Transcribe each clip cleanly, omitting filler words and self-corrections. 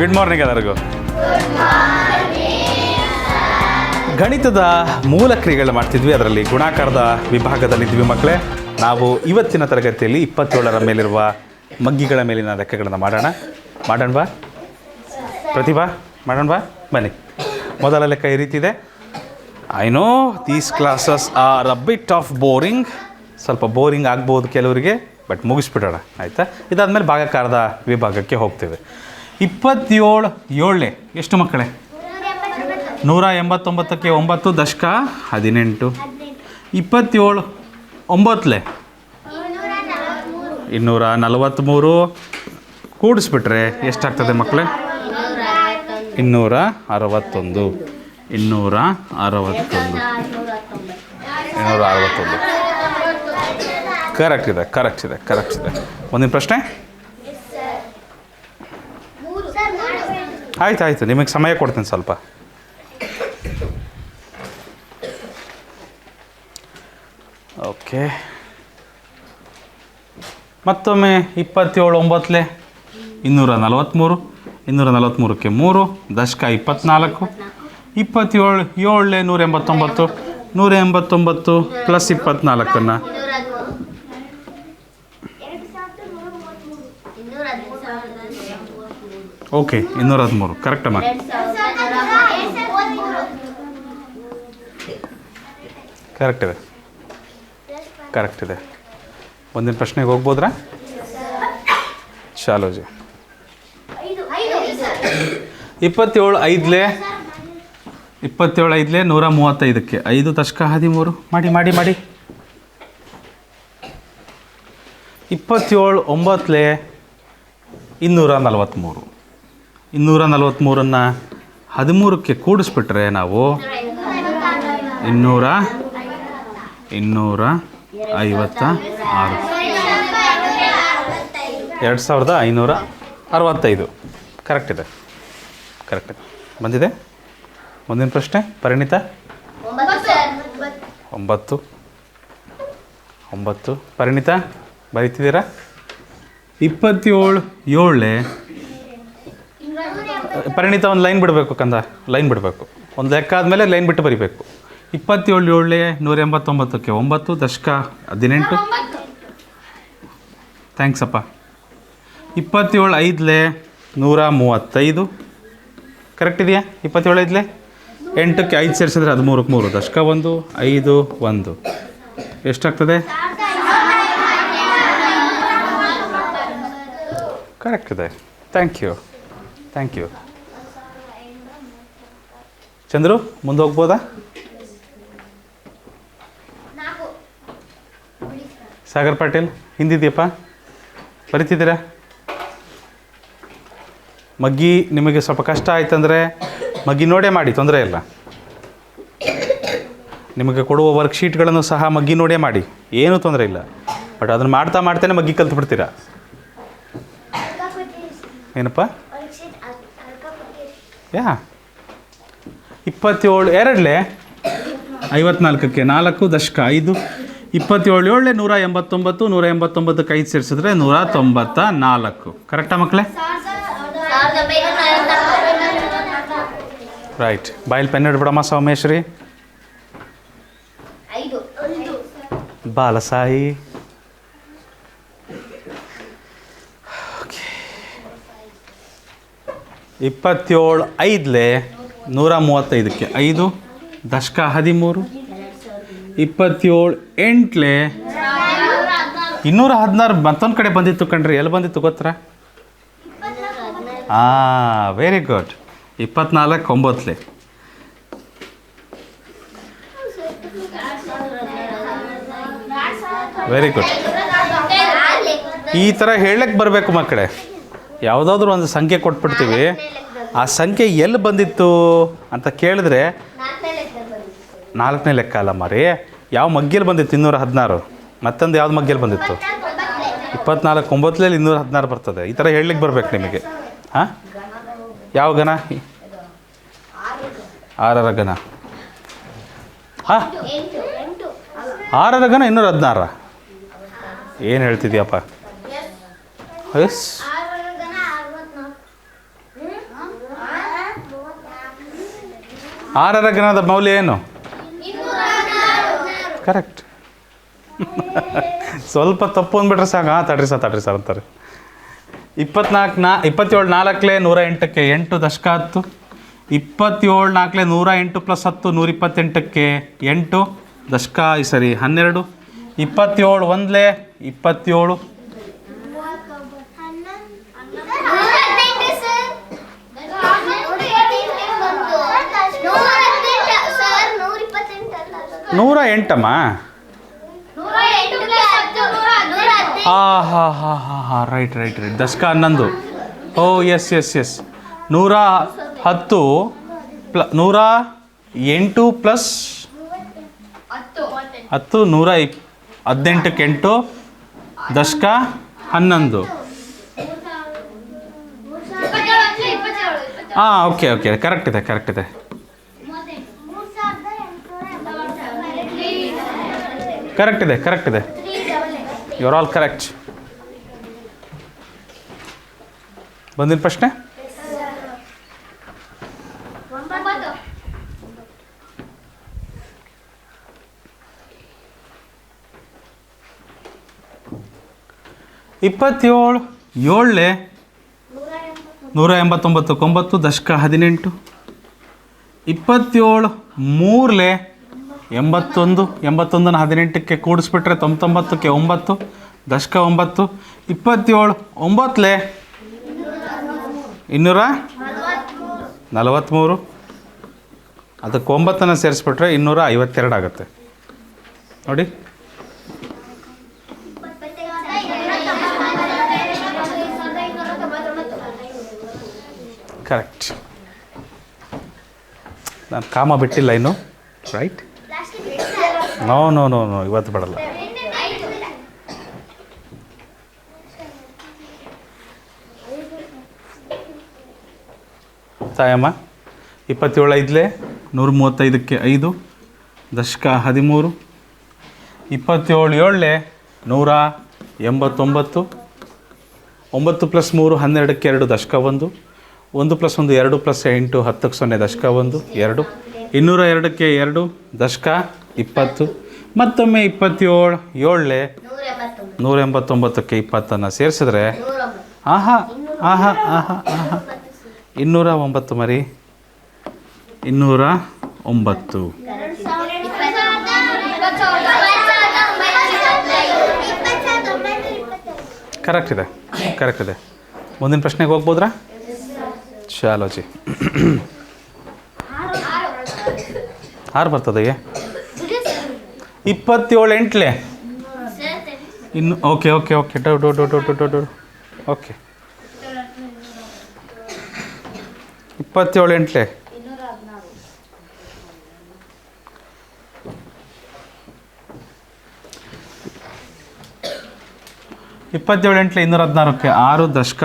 Good morning ಎಲ್ಲರಿಗೂ. ಗಣಿತದ ಮೂಲ ಕ್ರಿಯೆಗಳು ಮಾಡ್ತಿದ್ವಿ, ಅದರಲ್ಲಿ ಗುಣಾಕಾರದ ವಿಭಾಗದಲ್ಲಿದ್ವಿ ಮಕ್ಕಳೇ. ನಾವು ಇವತ್ತಿನ ತರಗತಿಯಲ್ಲಿ 27ರ ಮೇಲಿರುವ ಮಗ್ಗಿಗಳ ಮೇಲಿನ ಲೆಕ್ಕಗಳನ್ನು ಮಾಡೋಣವಾ? ಪ್ರತಿಭಾ ಮಾಡೋಣವಾ? ಬನ್ನಿ. ಮೊದಲ ಲೆಕ್ಕ ಈ ರೀತಿ ಇದೆ. I know these classes are a bit of boring. ಸ್ವಲ್ಪ ಬೋರಿಂಗ್ ಆಗ್ಬೋದು ಕೆಲವರಿಗೆ, ಬಟ್ ಮುಗಿಸ್ಬಿಡೋಣ ಆಯಿತಾ. ಇದಾದಮೇಲೆ ಭಾಗಾಕಾರದ ವಿಭಾಗಕ್ಕೆ ಹೋಗ್ತೇವೆ. 27 ಎಷ್ಟು ಮಕ್ಕಳೇ? 189ಕ್ಕೆ 9 ದಶಕ 18. 27 9 243 ಕೂಡಿಸ್ಬಿಟ್ರೆ ಎಷ್ಟಾಗ್ತದೆ ಮಕ್ಕಳೇ? 261. 261 ಕರೆಕ್ಟ್ ಇದೆ. ಮುಂದಿನ ಪ್ರಶ್ನೆ. ಆಯ್ತು, ನಿಮಗೆ ಸಮಯ ಕೊಡ್ತೀನಿ ಸ್ವಲ್ಪ. ಓಕೆ, ಮತ್ತೊಮ್ಮೆ 27 9 243. 243ಕ್ಕೆ 3 ದಶಕ 24. 27 7 189. 189 ಪ್ಲಸ್ 24 ಓಕೆ 213 ಕರೆಕ್ಟಮ್ಮ. ಕರೆಕ್ಟ್ ಇದೆ. ಮುಂದಿನ ಪ್ರಶ್ನೆಗೆ ಹೋಗ್ಬೋದ್ರಾ? ಚಾಲೋಜಿ. 27 5 135ಕ್ಕೆ 5 ದಶಕ 13. ಮಾಡಿ 27 9 243. 243ನ್ನು 13ಕ್ಕೆ ಕೂಡಿಸ್ಬಿಟ್ರೆ ನಾವು 256. 2565 ಕರೆಕ್ಟ್ ಇದೆ. ಬಂದಿದೆ. ಮುಂದಿನ ಪ್ರಶ್ನೆ. ಪರಿಣಿತ 9. ಪರಿಣಿತ ಬರೀತಿದ್ದೀರಾ? 27 7 ಪರಿಣಿತ ಒಂದು ಲೈನ್ ಬಿಡಬೇಕು ಲೈನ್ ಬಿಡಬೇಕು. ಒಂದು ಲೆಕ್ಕ ಆದಮೇಲೆ ಲೈನ್ ಬಿಟ್ಟು ಬರಿಬೇಕು. 27 7 189ಕ್ಕೆ 9 ದಶಕ 18. ಥ್ಯಾಂಕ್ಸ್ ಅಪ್ಪ. 27 5 135 ಕರೆಕ್ಟ್ ಇದೆಯಾ? 27 5 8ಕ್ಕೆ 5 ಸೇರಿಸಿದ್ರೆ 13ಕ್ಕೆ 3 ದಶಕ 1 5 1 ಎಷ್ಟಾಗ್ತದೆ? ಕರೆಕ್ಟ್ ಇದೆ. Thank you. ಚಂದ್ರು ಮುಂದೆ ಹೋಗ್ಬೋದಾ? ಸಾಗರ್ ಪಾಟೀಲ್ ಹಿಂದಿದೆಯಪ್ಪ, ಬರಿತಿದ್ದೀರಾ? ಮಗ್ಗಿ ನಿಮಗೆ ಸ್ವಲ್ಪ ಕಷ್ಟ ಆಯ್ತಂದರೆ ಮಗ್ಗಿ ನೋಡೇ ಮಾಡಿ, ತೊಂದರೆ ಇಲ್ಲ. ನಿಮಗೆ ಕೊಡುವ ವರ್ಕ್ಶೀಟ್ಗಳನ್ನು ಸಹ ಮಗ್ಗಿ ನೋಡೇ ಮಾಡಿ, ಏನೂ ತೊಂದರೆ ಇಲ್ಲ. ಬಟ್ ಅದನ್ನು ಮಾಡ್ತಾನೆ ಮಗ್ಗಿ ಕಲ್ತ್ಬಿಡ್ತೀರಾ. ಏನಪ್ಪ? 27 2 54ಕ್ಕೆ 4 ದಶಕ 5. 27 7 189. 189ಕ್ಕೆ 5 ಸೇರಿಸಿದ್ರೆ 194. ಕರೆಕ್ಟಾ ಮಕ್ಕಳೇ? ರೈಟ್. ಬಾಯಲ್ಲಿ ಪೆನ್ ಹಿಡ್ಬಿಡಮ್ಮ ಸೌಮೇಶ್ವರಿ. ಬಾಲಸಾಯಿ. 27 5 135ಕ್ಕೆ 5 ದಶಕ 13. 27 8 216 ಮತ್ತೊಂದು ಕಡೆ ಬಂದಿತ್ತು ಕಣ್ರಿ. ಎಲ್ಲಿ ಬಂದಿತ್ತು ಗೊತ್ತಾ? Very good. 24 9 very good. ಈ ಥರ ಹೇಳಕ್ಕೆ ಬರಬೇಕು ಮಕ್ಕಳೇ. ಯಾವುದಾದ್ರೂ ಒಂದು ಸಂಖ್ಯೆ ಕೊಟ್ಬಿಡ್ತೀವಿ, ಆ ಸಂಖ್ಯೆ ಎಲ್ಲಿ ಬಂದಿತ್ತು ಅಂತ ಕೇಳಿದ್ರೆ 4ನೇ ಲೆಕ್ಕ ಅಲ್ಲ ಮಾರಿ. ಯಾವ ಮಗ್ಗಿಯಲ್ಲಿ ಬಂದಿತ್ತು? 216. ಮತ್ತೊಂದು ಯಾವ್ದು ಮಗ್ಗಿಯಲ್ಲಿ ಬಂದಿತ್ತು? 24 9 216 ಬರ್ತದೆ. ಈ ಥರ ಹೇಳಲಿಕ್ಕೆ ಬರ್ಬೇಕು ನಿಮಗೆ. ಯಾವ ಗಣ? 6ರ ಗಣ. 6ರ ಗಣ 216. ಏನು ಹೇಳ್ತಿದ್ಯಪ್ಪ? ಎಸ್ 6ರ ಘನದ ಮೌಲ್ಯ ಏನು? ಕರೆಕ್ಟ್. ಸ್ವಲ್ಪ ತಪ್ಪು ಅಂದ್ಬಿಟ್ರೆ ಸಾಕು. ತಡ್ರಿ ಸರ್ ಅಂತಾರೆ. 27 4 108ಕ್ಕೆ 8 ದಶಕ 10. 27 4 108 + 10 128ಕ್ಕೆ 8 ದಶಕ 12. 27 1 27 108 ರೈಟ್ ದಶಕ 11. ಓ ಎಸ್ 110 108 ಪ್ಲಸ್ 10 118ಕ್ಕೆ 8 ದಶಕ 11. ಓಕೆ ಕರೆಕ್ಟ್ ಇದೆ. ಕರೆಕ್ಟ್ ಇದೆ. You are all correct. ಬಂದಿನ ಪ್ರಶ್ನೆ. ಇಪ್ಪತ್ತೇಳು 7 189 9 ದಶಕ 18. 27 3 81 81ನ 18ಕ್ಕೆ ಕೂಡಿಸ್ಬಿಟ್ರೆ 99ಕ್ಕೆ 9 ದಶಕ 9. 27 9 243 ಅದಕ್ಕೆ 9ನ್ನು ಸೇರಿಸ್ಬಿಟ್ರೆ 252 ಆಗುತ್ತೆ ನೋಡಿ. ಕರೆಕ್ಟ್. ನಾನು ಕಾಮ ಬಿಟ್ಟಿಲ್ಲ ಇನ್ನು. ರೈಟ್. ನೋ ಇವತ್ತು ಬಿಡಲ್ಲ. ತಾಯಮ್ಮ 27 5 135ಕ್ಕೆ 5 ದಶಕ 13. 27 7 189 9 + 3 12ಕ್ಕೆ 2 ದಶಕ 1 1 + 1 2 + 8 10ಕ್ಕೆ 0 ದಶಕ 1 2 202ಕ್ಕೆ 2 ದಶಕ 20. ಮತ್ತೊಮ್ಮೆ 27 7 189ಕ್ಕೆ 20ನ್ನು ಸೇರಿಸಿದ್ರೆ 209 ಮರಿ 209. ಕರೆಕ್ಟ್ ಇದೆ. ಮುಂದಿನ ಪ್ರಶ್ನೆಗೆ ಹೋಗ್ಬೋದ್ರಾ? ಚಾಲೋ ಜಿ. 6 ಬರ್ತದೆಯೇ? 27 8 ಇನ್ನು ಓಕೆ ಓಕೆ ಓಕೆ 27 8 216ಕ್ಕೆ 6 ದಶಕ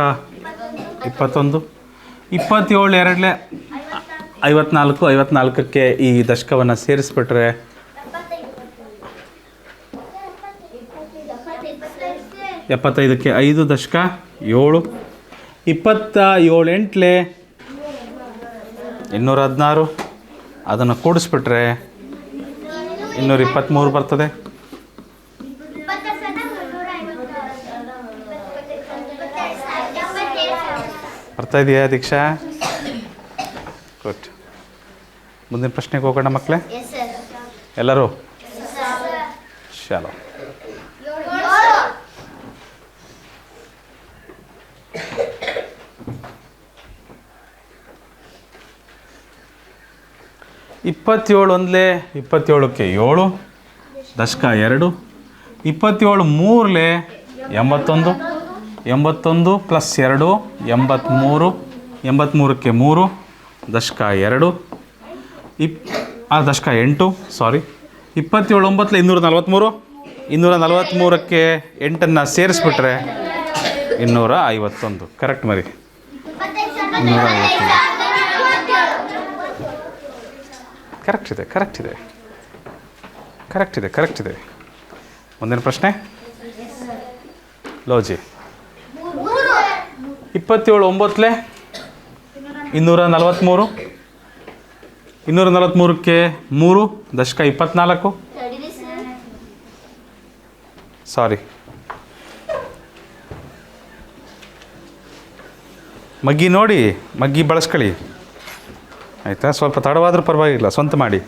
21. 27 2 54 54ಕ್ಕೆ ಈ ದಶಕವನ್ನು ಸೇರಿಸ್ಬಿಟ್ರೆ 75ಕ್ಕೆ 5 ದಶಕ 7. 27 8 216 ಅದನ್ನು ಕೂಡಿಸ್ಬಿಟ್ರೆ 223 ಬರ್ತದೆ. ಬರ್ತಾ ಇದೆಯಾ ದೀಕ್ಷಾ? ಗುಡ್. ಮುಂದಿನ ಪ್ರಶ್ನೆಗೆ ಹೋಗೋಣ ಮಕ್ಕಳೇ. ಎಲ್ಲರೂ ಶಾಲೋ. ಇಪ್ಪತ್ತೇಳು 1 27ಕ್ಕೆ 7 ದಶಕ 2. 27 3 81 81 + 2 83 83ಕ್ಕೆ 3 ದಶಕ 2 ದಶಕ 8 ಸಾರಿ. 27 9 243 243ಕ್ಕೆ 8ನ್ನು ಸೇರಿಸ್ಬಿಟ್ರೆ 251. ಕರೆಕ್ಟ್ ಮರಿ 251. ಕರೆಕ್ಟ್ ಇದೆ. ಮುಂದಿನ ಪ್ರಶ್ನೆ ಲೋಜಿ. 27 9 243 243ಕ್ಕೆ 3 ದಶಕ 24. ಸಾರಿ, ಮಗ್ಗಿ ನೋಡಿ, ಮಗ್ಗಿ ಬಳಸ್ಕೊಳ್ಳಿ ಆಯಿತಾ. ಸ್ವಲ್ಪ ತಡವಾದರೂ ಪರವಾಗಿಲ್ಲ, ಸ್ವಂತ ಮಾಡಿ.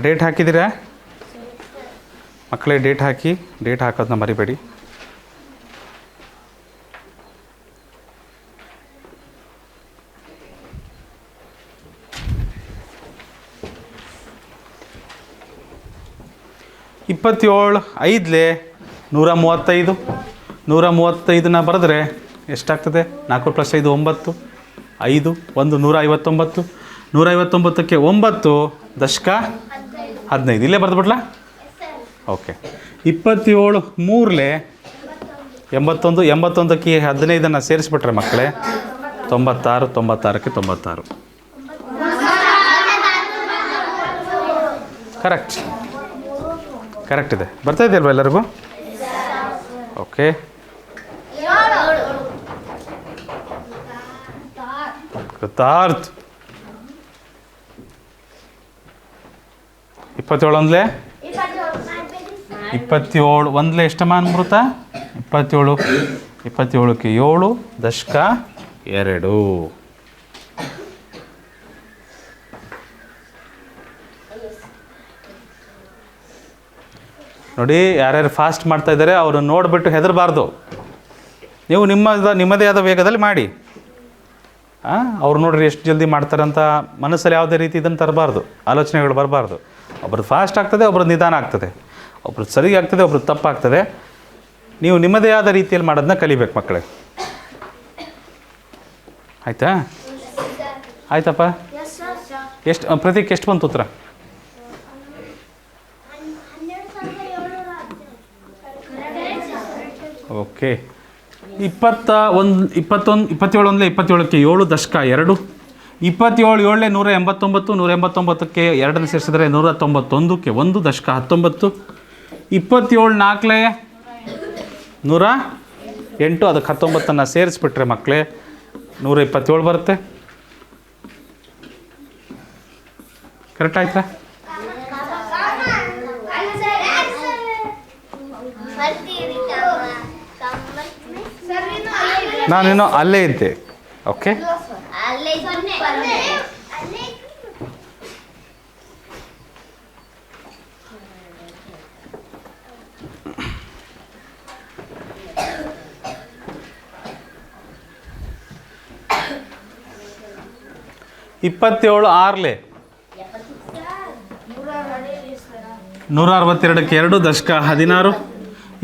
ಡೇಟ್ ಹಾಕಿದ್ದೀರಾ ಮಕ್ಕಳೇ? ಡೇಟ್ ಹಾಕಿ, ಡೇಟ್ ಹಾಕೋದನ್ನ ಮರಿಬೇಡಿ. ಇಪ್ಪತ್ತೇಳು 5ಲೆ 135. 135ನ ಬರೆದ್ರೆ ಎಷ್ಟಾಗ್ತದೆ? 4 + 5 9. 5 1 159. 159ಕ್ಕೆ 9 ದಶಕ 15. ಇಲ್ಲೇ ಬರೆದ್ಬಿಡ್ಲಾ? ಓಕೆ. 27 3ಲೆ 81. 81ಕ್ಕೆ 15 ಸೇರಿಸ್ಬಿಟ್ರೆ ಮಕ್ಕಳೇ 96. 96ಕ್ಕೆ 96. ಕರೆಕ್ಟ್ ಇದೆ. ಬರ್ತಾ ಇದೆಯಲ್ವ ಎಲ್ಲರಿಗೂ? ಓಕೆ. ಗೊತ್ತಾರ್ತು. 27 1ಲೆ 27 1ಲೆ ಎಷ್ಟಮ್ಮ ಅಮೃತ? 27. 27ಕ್ಕೆ 7 ದಶಕ 2. ನೋಡಿ, ಯಾರ್ಯಾರು ಫಾಸ್ಟ್ ಮಾಡ್ತಾ ಇದ್ದಾರೆ ಅವ್ರನ್ನ ನೋಡಿಬಿಟ್ಟು ಹೆದರಬಾರ್ದು. ನೀವು ನಿಮ್ಮದೇ ಆದ ವೇಗದಲ್ಲಿ ಮಾಡಿ. ಅವ್ರು ನೋಡ್ರಿ ಎಷ್ಟು ಜಲ್ದಿ ಮಾಡ್ತಾರೆ ಅಂತ ಮನಸ್ಸಲ್ಲಿ ಯಾವುದೇ ರೀತಿ ಇದನ್ನು ತರಬಾರ್ದು, ಆಲೋಚನೆಗಳು ಬರಬಾರ್ದು. ಒಬ್ರದ್ದು ಫಾಸ್ಟ್ ಆಗ್ತದೆ, ಒಬ್ರದ್ದು ನಿಧಾನ ಆಗ್ತದೆ, ಒಬ್ರದ್ದು ಸರಿ ಆಗ್ತದೆ, ಒಬ್ರದ್ದು ತಪ್ಪಾಗ್ತದೆ. ನೀವು ನಿಮ್ಮದೇ ಆದ ರೀತಿಯಲ್ಲಿ ಮಾಡೋದನ್ನ ಕಲಿಬೇಕು ಮಕ್ಕಳೇ. ಆಯಿತಾ? ಆಯ್ತಪ್ಪ. ಎಷ್ಟು ಪ್ರತೀಕ್ ಎಷ್ಟು ಬಂತು ಉತ್ತರ? ಓಕೆ. 27 1ಲೆ 27ಕ್ಕೆ 7 ದಶಕ 2. 27 7ಲೆ 189. 189ಕ್ಕೆ 2 ಸೇರಿಸಿದ್ರೆ 191ಕ್ಕೆ 1 ದಶಕ 19. 27 4ಲೆ 108. ಅದಕ್ಕೆ 19 ಸೇರಿಸ್ಬಿಟ್ರೆ ಮಕ್ಕಳೇ 127 ಬರುತ್ತೆ. ಕರೆಕ್ಟ್ ಆಯ್ತಾ? ನಾನಿನ್ನೂ ಅಲ್ಲೇ ಇದ್ದೆ. ಓಕೆ. ಇಪ್ಪತ್ತೇಳು 6ಲೆ 162ಕ್ಕೆ 2 ದಶಕ 16.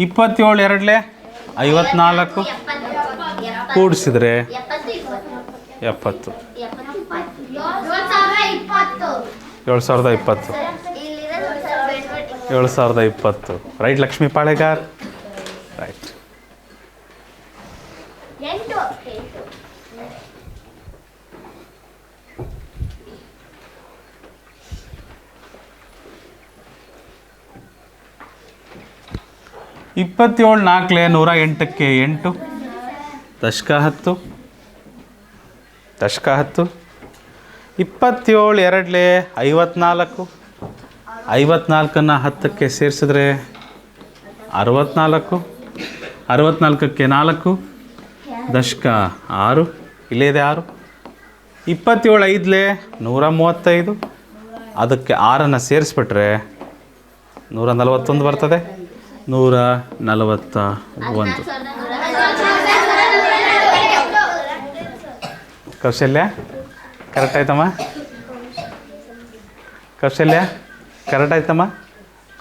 27 2ಲೆ 54 ಕೂಡಿಸಿದ್ರೆ 70. 7020. 7020. ರೈಟ್ ಲಕ್ಷ್ಮೀ ಪಾಳೆಗಾರ್? ರೈಟ್. ಇಪ್ಪತ್ತೇಳು 4ಲೆ 108ಕ್ಕೆ 8 ದಶಕ 10. ದಶಕ 10. 27 2ಲೆ 54. 54ನ್ನು 10ಕ್ಕೆ ಸೇರಿಸಿದ್ರೆ 64. 64ಕ್ಕೆ 4 ದಶಕ 6. ಇಲ್ಲೇ ಇದೆ 6. 27 5ಲೆ 135. ಅದಕ್ಕೆ 6ನ್ನು ಸೇರಿಸ್ಬಿಟ್ರೆ 141 ಬರ್ತದೆ. 141. ಕೌಶಲ್ಯ ಕರೆಕ್ಟ್ ಆಯ್ತಮ್ಮ? ಕೌಶಲ್ಯ ಕರೆಕ್ಟ್ ಆಯ್ತಮ್ಮ?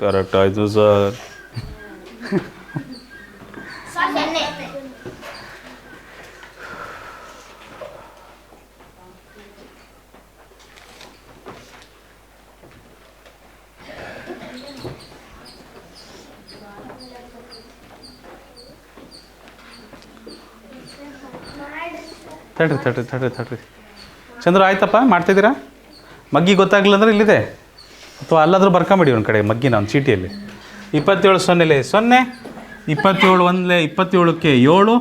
ಕರೆಕ್ಟ್ ಆಯಿತು ಸರ್. ತಡ್ರಿ. ಚಂದ್ರ ಆಯ್ತಪ್ಪ, ಮಾಡ್ತಿದ್ದೀರಾ? ಮಗ್ಗಿ ಗೊತ್ತಾಗಲಿಲ್ಲ ಅಂದ್ರೆ ಇಲ್ಲಿದೆ, ಅಥವಾ ಅಲ್ಲಾದರೂ ಬರ್ಕೊಂಬಿಡಿ ಒಂದು ಕಡೆ ಮಗ್ಗಿನ ಒಂದು ಚೀಟಿಯಲ್ಲಿ. 27 0ಲೆ 0. 27 1ಲೆ 27ಕ್ಕೆ 7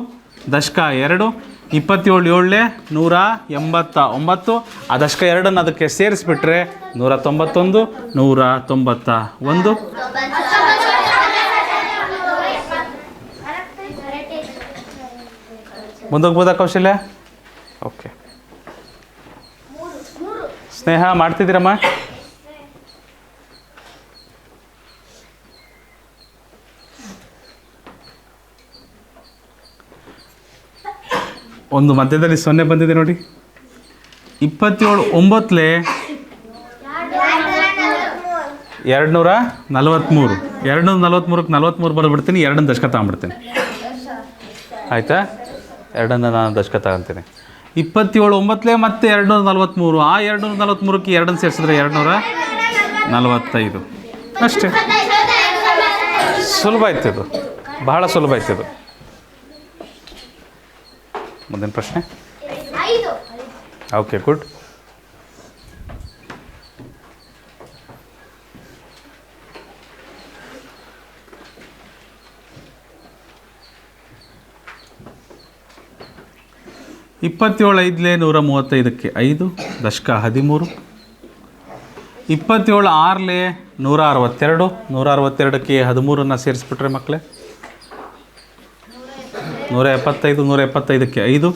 ದಶಕ 2. 27 ಏಳನೇ 189. ಆ ದಶಕ ಎರಡನ್ನು ಅದಕ್ಕೆ ಸೇರಿಸ್ಬಿಟ್ರೆ 191, 191. ಮುಂದೋಗ್ಬೋದಾ ಕೌಶಲ್ಯ? ಓಕೆ. ಸ್ನೇಹ ಮಾಡ್ತಿದ್ದೀರಮ್ಮ? ಒಂದು ಮಧ್ಯದಲ್ಲಿ 0 ಬಂದಿದೆ ನೋಡಿ. 27 9 243. 243ಕ್ಕೆ 43 ಬರ್ಬಿಡ್ತೀನಿ. 2 ದಶಕ ತಗೊಂಡ್ಬಿಡ್ತೀನಿ. ಆಯಿತಾ? 2 ನಾನು ದಶಕ ತಗೊಂತೀನಿ. 27 9 ಮತ್ತೆ 243. ಆ 243ಕ್ಕೆ 2 ಸೇರಿಸಿದ್ರೆ 245 ಅಷ್ಟೇ. ಸುಲಭ ಆಯ್ತದು, ಬಹಳ ಸುಲಭ ಆಯ್ತದು. ಮುಂದಿನ ಪ್ರಶ್ನೆ. Okay, good. ಇಪ್ಪತ್ತೇಳು 5 135ಕ್ಕೆ 5 ದಶಕ 13. 27 6 162. 162ಕ್ಕೆ 13 ಸೇರಿಸ್ಬಿಟ್ರೆ ಮಕ್ಕಳೇ 175. 175ಕ್ಕೆ 5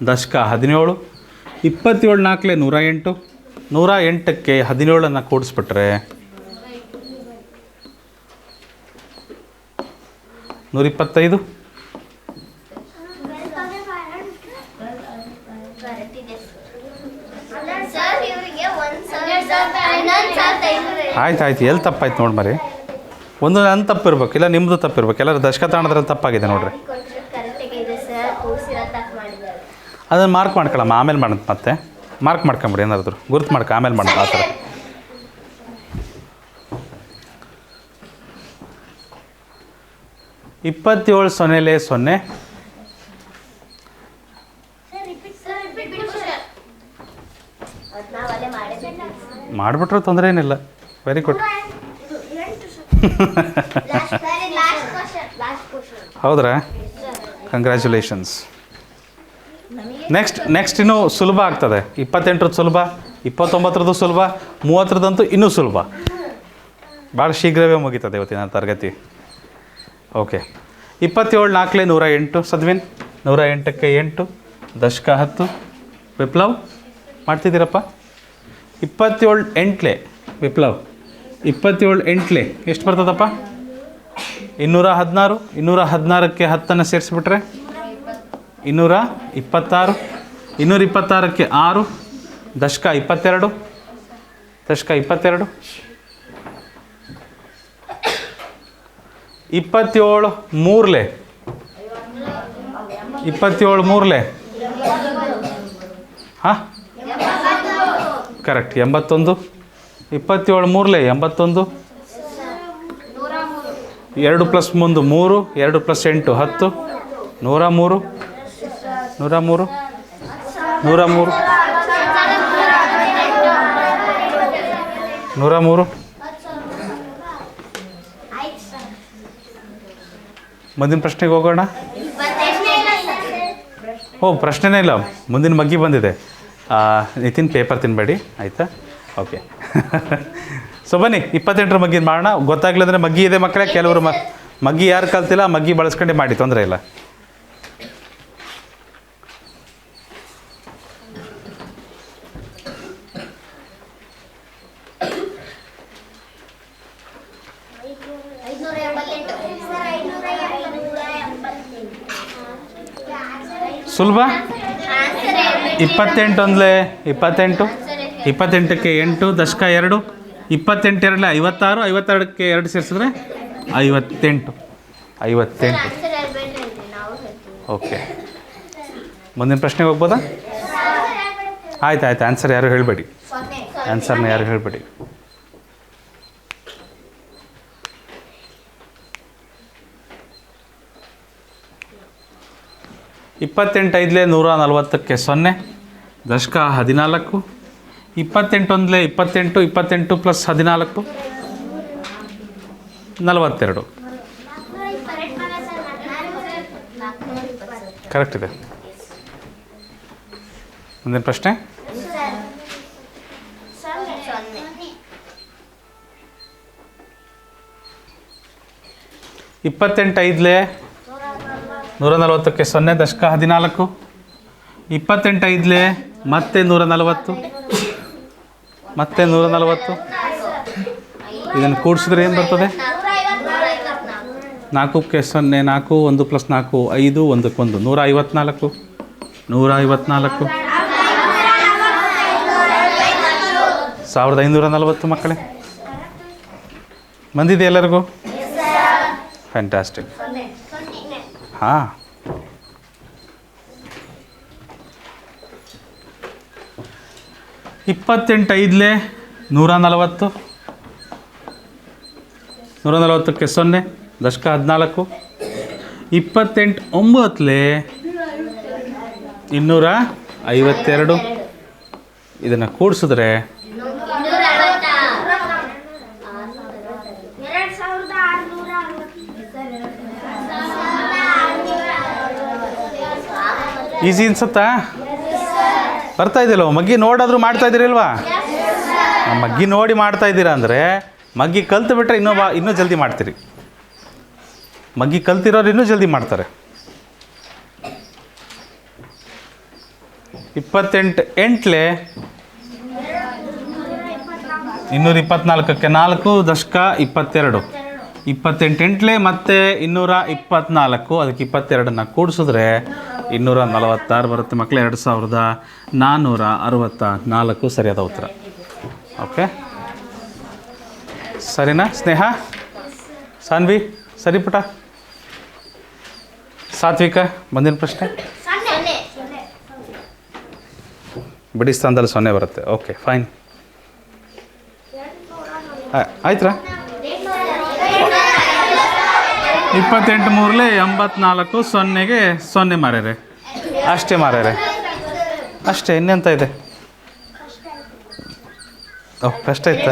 ದಶಕ 17. 27 4 108. 108ಕ್ಕೆ 17 ಕೂಡಿಸ್ಬಿಟ್ರೆ 125. ಆಯ್ತು, ಎಲ್ಲಿ ತಪ್ಪಾಯ್ತು ನೋಡಿ ಮರಿ. ಒಂದು ನನ್ನ ತಪ್ಪಿರ್ಬೇಕು, ಇಲ್ಲ ನಿಮ್ಮದು ತಪ್ಪಿರ್ಬೇಕು. ಎಲ್ಲರೂ ದಶಕ ತಾಣದ್ರೆ ತಪ್ಪಾಗಿದೆ ನೋಡ್ರಿ. ಅದನ್ನು ಮಾರ್ಕ್ ಮಾಡ್ಕೊಳ್ಳಮ್ಮ, ಆಮೇಲೆ ಮಾಡೋದು. ಮತ್ತೆ ಮಾರ್ಕ್ ಮಾಡ್ಕೊಂಬಿಡಿ, ಏನಾದ್ರು ಗುರುತು ಮಾಡ್ಕೊ, ಆಮೇಲೆ ಮಾಡೋದು. ಆ ಥರ 27 0 ಮಾಡಿಬಿಟ್ರೆ ತೊಂದರೆ ಏನಿಲ್ಲ. Very good. ಹೌದ್ರಾ? ಕಂಗ್ರ್ಯಾಚುಲೇಷನ್ಸ್. ನೆಕ್ಸ್ಟ್ ಇನ್ನೂ ಸುಲಭ ಆಗ್ತದೆ. 28 ಸುಲಭ, 29 ಸುಲಭ, 30 ಇನ್ನೂ ಸುಲಭ. ಭಾಳ ಶೀಘ್ರವೇ ಮುಗೀತದೆ ಇವತ್ತಿನ ತರಗತಿ. ಓಕೆ. 27 4 108 ಸದ್ವಿನ್. 108ಕ್ಕೆ 8 ದಶಕ 10. ವಿಪ್ಲವ್ ಮಾಡ್ತಿದ್ದೀರಪ್ಪ? 27 8 ವಿಪ್ಲವ್. 27 8 ಎಷ್ಟು ಬರ್ತದಪ್ಪ? 216. 216ಕ್ಕೆ 10 ಸೇರಿಸ್ಬಿಟ್ರೆ 226. 226ಕ್ಕೆ 6 ದಶಕ 22. ದಶಕ 22. 27 3 27 3 ಹಾಂ ಕರೆಕ್ಟ್ 81. 27 3 81. 2 ಪ್ಲಸ್ ಮುಂದೆ 3, 2 ಪ್ಲಸ್ 8 10. 103. 103. 103. 103. ಮುಂದಿನ ಪ್ರಶ್ನೆಗೆ ಹೋಗೋಣ. ಪ್ರಶ್ನೆನೇ ಇಲ್ಲ, ಮುಂದಿನ ಮಗ್ಗಿ ಬಂದಿದೆ. ನಿತಿನ್ ಪೇಪರ್ ತಿನ್ನಬೇಡಿ, ಆಯಿತಾ? ಓಕೆ. ಸೊ ಬನ್ನಿ 28 ಮಗ್ಗಿನ ಮಾಡೋಣ. ಗೊತ್ತಾಗ್ಲಿದ್ರೆ ಮಗ್ಗಿ ಇದೆ ಮಕ್ಕಳೇ. ಕೆಲವರು ಮಗ್ಗಿ ಯಾರು ಕಲ್ತಿಲ್ಲ, ಮಗ್ಗಿ ಬಳಸ್ಕೊಂಡೆ ಮಾಡಿ, ತೊಂದರೆ ಇಲ್ಲ. ಸುಲಭ. 28 1 28. 28ಕ್ಕೆ 8 ದಶಕ 2. 28 2 56. 52ಕ್ಕೆ 2 ಸೇರಿಸಿದ್ರೆ 58. 58. ಓಕೆ. ಮುಂದಿನ ಪ್ರಶ್ನೆಗೆ ಹೋಗ್ಬೋದಾ? ಆಯ್ತು. ಆನ್ಸರ್ ಯಾರು ಹೇಳಬೇಡಿ. ಆನ್ಸರ್ನ ಯಾರು ಹೇಳಬೇಡಿ. 28 5 140ಕ್ಕೆ 0 ದಶಕ 14. 28 1 28. 28 ಪ್ಲಸ್ 14 42. ಕರೆಕ್ಟ್ ಇದೆ. ಮುಂದಿನ ಪ್ರಶ್ನೆ. 28 ಐದ್ಲೆ 140ಕ್ಕೆ 0 ದಶಕ 14. 28 ಐದ್ಲೆ ಮತ್ತೆ 140 ಮತ್ತೆ 140. ಇದನ್ನು ಕೂಡಿಸಿದ್ರೆ ಏನು ಬರ್ತದೆ? 4ಕ್ಕೆ 0 4 1 + 4 5 1ಕ್ಕೆ 1 154. 1540 ಮಕ್ಕಳೇ. ಬಂದಿದೆ ಎಲ್ಲರಿಗೂ? ಫ್ಯಾಂಟಾಸ್ಟಿಕ್. ಹಾಂ, 28 ಐದ್ಲೆ 140. 140ಕ್ಕೆ 0 ದಶಕ 14. 28 9ಲೆ 252. ಇದನ್ನು ಕೂಡಿಸಿದ್ರೆ 2600. ಈಸಿ ಅನ್ಸುತ್ತಾ? ಬರ್ತಾ ಇದೆಯಲ್ವ? ಮಗ್ಗಿ ನೋಡಾದರೂ ಮಾಡ್ತಾ ಇದ್ದೀರಿಲ್ವಾ? ಮಗ್ಗಿ ನೋಡಿ ಮಾಡ್ತಾ ಇದ್ದೀರಾ ಅಂದರೆ ಮಗ್ಗಿ ಕಲ್ತು ಬಿಟ್ಟರೆ ಇನ್ನೂ ಜಲ್ದಿ ಮಾಡ್ತೀರಿ. ಮಗ್ಗಿ ಕಲ್ತಿರೋರು ಇನ್ನೂ ಜಲ್ದಿ ಮಾಡ್ತಾರೆ. 28 8ಲೆ 224ಕ್ಕೆ 4 ದಶಕ 22. 28 8ಲೆ ಮತ್ತೆ 224, ಅದಕ್ಕೆ 22ನ್ನ ಕೂಡಿಸಿದ್ರೆ 246 ಬರುತ್ತೆ ಮಕ್ಕಳೇ. 2464 ಸರಿಯಾದ ಉತ್ತರ. ಓಕೆ, ಸರಿನಾ ಸ್ನೇಹ? ಸಾನ್ವಿ ಸರಿ ಪುಟ? ಸಾತ್ವಿಕ ಮುಂದಿನ ಪ್ರಶ್ನೆ. ಬಿಡಿ ಸ್ಥಾನದಲ್ಲಿ 0 ಬರುತ್ತೆ. ಓಕೆ, ಫೈನ್, ಆಯ್ತಾ? 28 3ಲೆ 84, 0ಗೆ 0 ಮಾರ್ಯಾರೆ. ಅಷ್ಟೇ ಮಾರ್ಯಾರೆ, ಅಷ್ಟೇ. ಇನ್ನೆಂತ ಇದೆ? ಓಹ್, ಕಷ್ಟ ಇತ್ತ?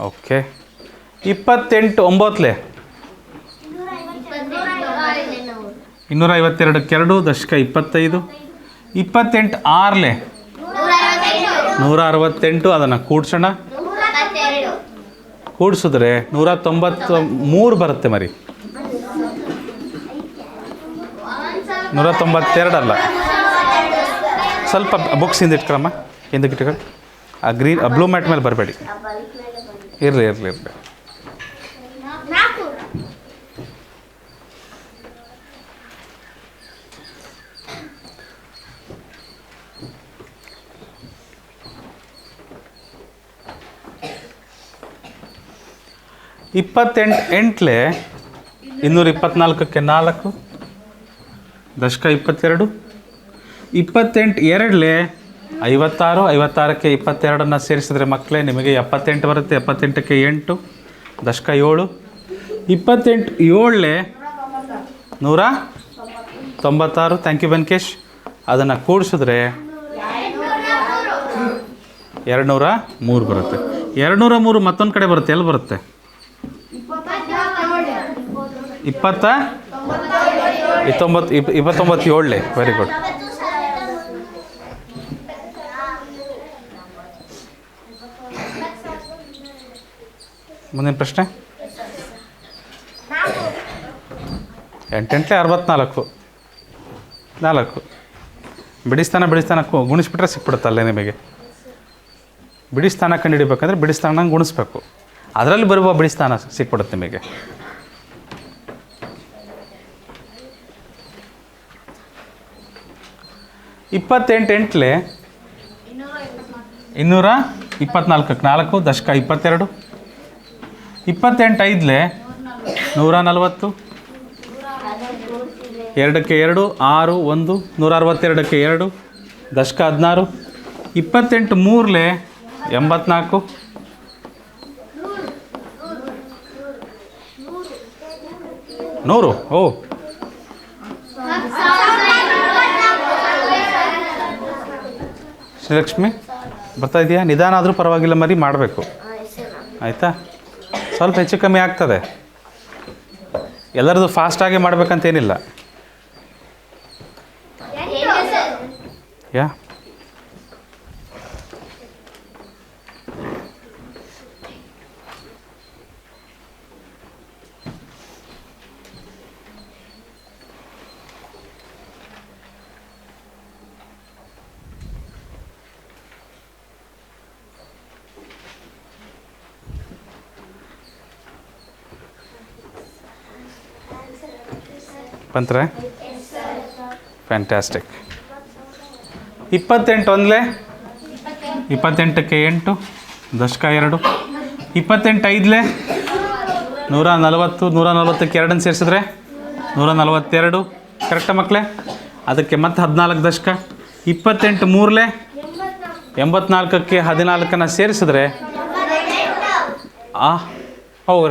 ಓಕೆ, 28 9ಲೆ 252ಕ್ಕೆ 2 ದಶಕ 25. 28 6ಲೆ 168, ಅದನ್ನು ಕೂಡ್ಸೋಣ. ಕೂಡಿಸಿದ್ರೆ 193 ಬರುತ್ತೆ ಮರಿ. 192 ಅಲ್ಲ. ಸ್ವಲ್ಪ ಬುಕ್ಸ್ ಹಿಂದೆ ಇಟ್ಕೊಳಮ್ಮ, ಹಿಂದಕ್ಕೆ ಇಟ್ಕೊಳ್ಳಿ. ಆ ಗ್ರೀನ್ ಬ್ಲೂ ಮ್ಯಾಟ್ ಮೇಲೆ ಬರಬೇಡಿ. ಇರಲಿ. 28 8ಲೆ 224ಕ್ಕೆ 4 ದಶಕ 22. 28 2ಲೆ 56. 56ಕ್ಕೆ 22ನ್ನ ಸೇರಿಸಿದ್ರೆ ಮಕ್ಕಳೇ ನಿಮಗೆ 78 ಬರುತ್ತೆ. 78ಕ್ಕೆ 8 ದಶಕ 7. 28 7ಲೆ 196. Thank you Venkatesh. ಅದನ್ನು ಕೂಡಿಸಿದ್ರೆ 203 ಬರುತ್ತೆ. 203 ಮತ್ತೊಂದು ಕಡೆ ಬರುತ್ತೆ. ಎಲ್ಲಿ ಬರುತ್ತೆ? 29 7ಲೆ. Very good. ಮುಂದಿನ ಪ್ರಶ್ನೆ. 8 8ಲೆ 64 4. ಬಿಡಿಸ್ತಾನ ಗುಣಿಸ್ಬಿಟ್ರೆ ಸಿಕ್ಬಿಡುತ್ತಲ್ಲೇ ನಿಮಗೆ. ಬಿಡಿಸ್ತಾನ ಕಂಡು ಹಿಡಿಬೇಕಂದ್ರೆ ಬಿಡಿಸ್ತಾನ ಗುಣಿಸ್ಬೇಕು. ಅದರಲ್ಲಿ ಬರುವ ಬಿಡಿಸ್ತಾನ ಸಿಕ್ಬಿಡುತ್ತೆ ನಿಮಗೆ. ಇಪ್ಪತ್ತೆಂಟು 8ಲೆ 224ಕ್ಕೆ 4 ದಶಕ 22. 28 5ಲೆ 140. 2ಕ್ಕೆ 2 6 1 162ಕ್ಕೆ 2 ದಶಕ 16. 28 3ಲೆ 84. 100. ಓ, ಶ್ರೀಲಕ್ಷ್ಮಿ ಬರ್ತಾ ಇದೆಯಾ? ನಿಧಾನ ಆದರೂ ಪರವಾಗಿಲ್ಲ ಮರಿ, ಮಾಡಬೇಕು ಆಯಿತಾ? ಸ್ವಲ್ಪ ಹೆಚ್ಚು ಕಮ್ಮಿ ಆಗ್ತದೆ, ಎಲ್ಲರದು ಫಾಸ್ಟಾಗಿ ಮಾಡ್ಬೇಕಂತೇನಿಲ್ಲ. ಯಾ ಬಂತ್ರೆ? ಫ್ಯಾಂಟಾಸ್ಟಿಕ್. 28 ಒಂದಲೇ 28ಕ್ಕೆ 8 ದಶಕ 2. 28 ಐದಲೇ 140. 140ಕ್ಕೆ 2 ಸೇರಿಸಿದ್ರೆ 142. ಕರೆಕ್ಟಾ ಮಕ್ಕಳೇ? ಅದಕ್ಕೆ ಮತ್ತೆ 14 ದಶಕ. 28 ಮೂರಲೇ 84ಕ್ಕೆ 14ನ್ನು ಸೇರಿಸಿದ್ರೆ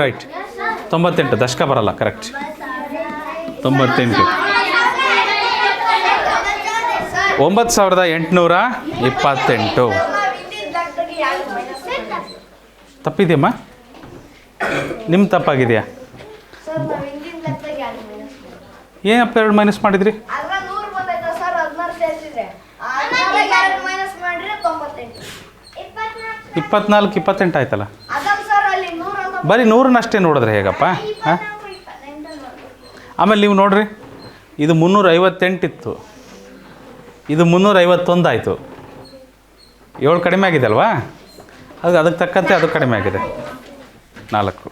ರೈಟ್ 98. ದಶಕ ಬರಲ್ಲ, ಕರೆಕ್ಟ್ 98. 9828. ತಪ್ಪಿದೆಯಮ್ಮ? ನಿಮ್ಮ ತಪ್ಪಾಗಿದೆಯಾ? ಏನಪ್ಪ 2 ಮೈನಸ್ ಮಾಡಿದ್ರಿ? 24 28 ಆಯ್ತಲ್ಲ. ಬರೀ 100ನಷ್ಟೇ ನೋಡಿದ್ರೆ ಹೇಗಪ್ಪ? ಹಾಂ, ಆಮೇಲೆ ನೀವು ನೋಡ್ರಿ, ಇದು 358 ಇತ್ತು, ಇದು 351 ಆಯಿತು. 7 ಕಡಿಮೆ ಆಗಿದೆ ಅಲ್ವಾ? ಅದಕ್ಕೆ ತಕ್ಕಂತೆ ಅದು ಕಡಿಮೆ ಆಗಿದೆ 4.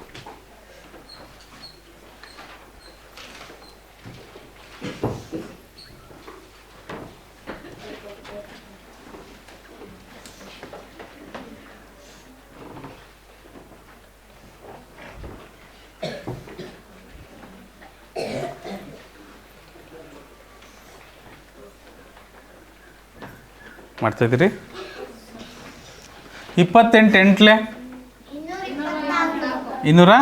ಮಾಡ್ತಾಯಿದ್ದೀರಿ? 28 ಎಂಟ್ಲೆ 200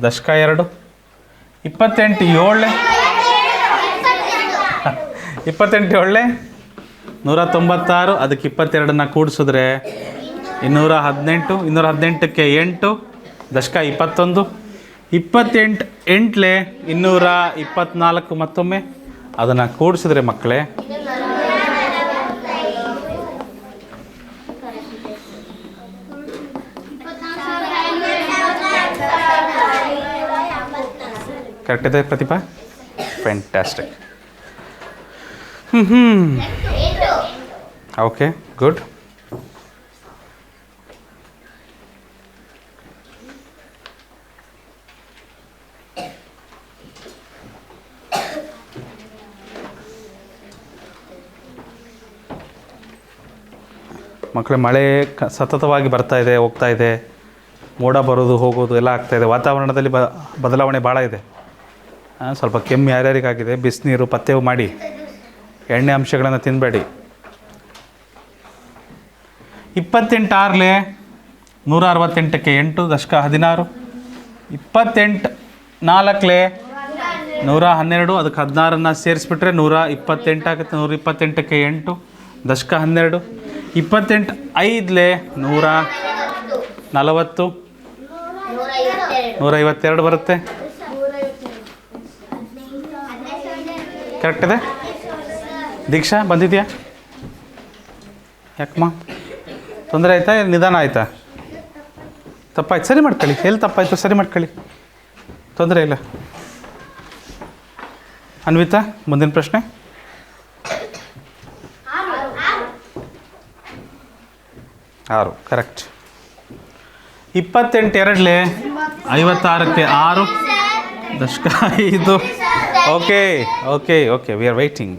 ದಶಕ 2. 28 ಏಳಲೆ 196. ಅದಕ್ಕೆ 22ನ್ನ ಕೂಡಿಸಿದ್ರೆ 218. 218ಕ್ಕೆ 8 ದಶಕ 21. 28 ಎಂಟ್ಲೆ 224. ಮತ್ತೊಮ್ಮೆ ಅದನ್ನು ಕೂಡಿಸಿದ್ರೆ ಮಕ್ಕಳೇ ಕರೆಕ್ಟ್ ಇದೆ ಪ್ರತಿಭಾ? ಫ್ಯಾಂಟಾಸ್ಟಿಕ್. Okay, good. ಮಕ್ಕಳೇ, ಮಳೆ ಸತತವಾಗಿ ಬರ್ತಾ ಇದೆ, ಹೋಗ್ತಾ ಇದೆ, ಮೋಡ ಬರೋದು ಹೋಗೋದು ಎಲ್ಲ ಆಗ್ತಾಯಿದೆ. ವಾತಾವರಣದಲ್ಲಿ ಬದಲಾವಣೆ ಭಾಳ ಇದೆ. ಸ್ವಲ್ಪ ಕೆಮ್ಮು ಯಾರ್ಯಾರಿಗಾಗಿದೆ, ಬಿಸಿನೀರು ಪಥ್ಯವು ಮಾಡಿ, ಎಣ್ಣೆ ಅಂಶಗಳನ್ನು ತಿನ್ನಬೇಡಿ. 28 ಆರ್ಲೆ 168ಕ್ಕೆ 8 ದಶಕ 16. 28 ನಾಲ್ಕಲೆ 112. ಅದಕ್ಕೆ 16ನ್ನು ಸೇರಿಸ್ಬಿಟ್ರೆ 128 ಆಗುತ್ತೆ. 128ಕ್ಕೆ 8 ದಶಕ 12. 28 ಐದಲೆ 140. 152 ಬರುತ್ತೆ. ಕರೆಕ್ಟ್ ಇದೆ? ದೀಕ್ಷಾ ಬಂದಿದೆಯಾ? ಯಾಕಮ್ಮ ತೊಂದರೆ ಆಯಿತಾ? ನಿಧಾನ ಆಯಿತಾ? ತಪ್ಪಾಯ್ತು, ಸರಿ ಮಾಡ್ಕೊಳ್ಳಿ. ಎಲ್ಲಿ ತಪ್ಪಾಯಿತು ಸರಿ ಮಾಡ್ಕೊಳ್ಳಿ, ತೊಂದರೆ ಇಲ್ಲ. ಅನ್ವಿತಾ, ಮುಂದಿನ ಪ್ರಶ್ನೆ. 6 ಕರೆಕ್ಟ್. 28 ಎರಡಲೆ 56ಕ್ಕೆ 6 ದಶಕ 5. Okay okay okay, we are waiting.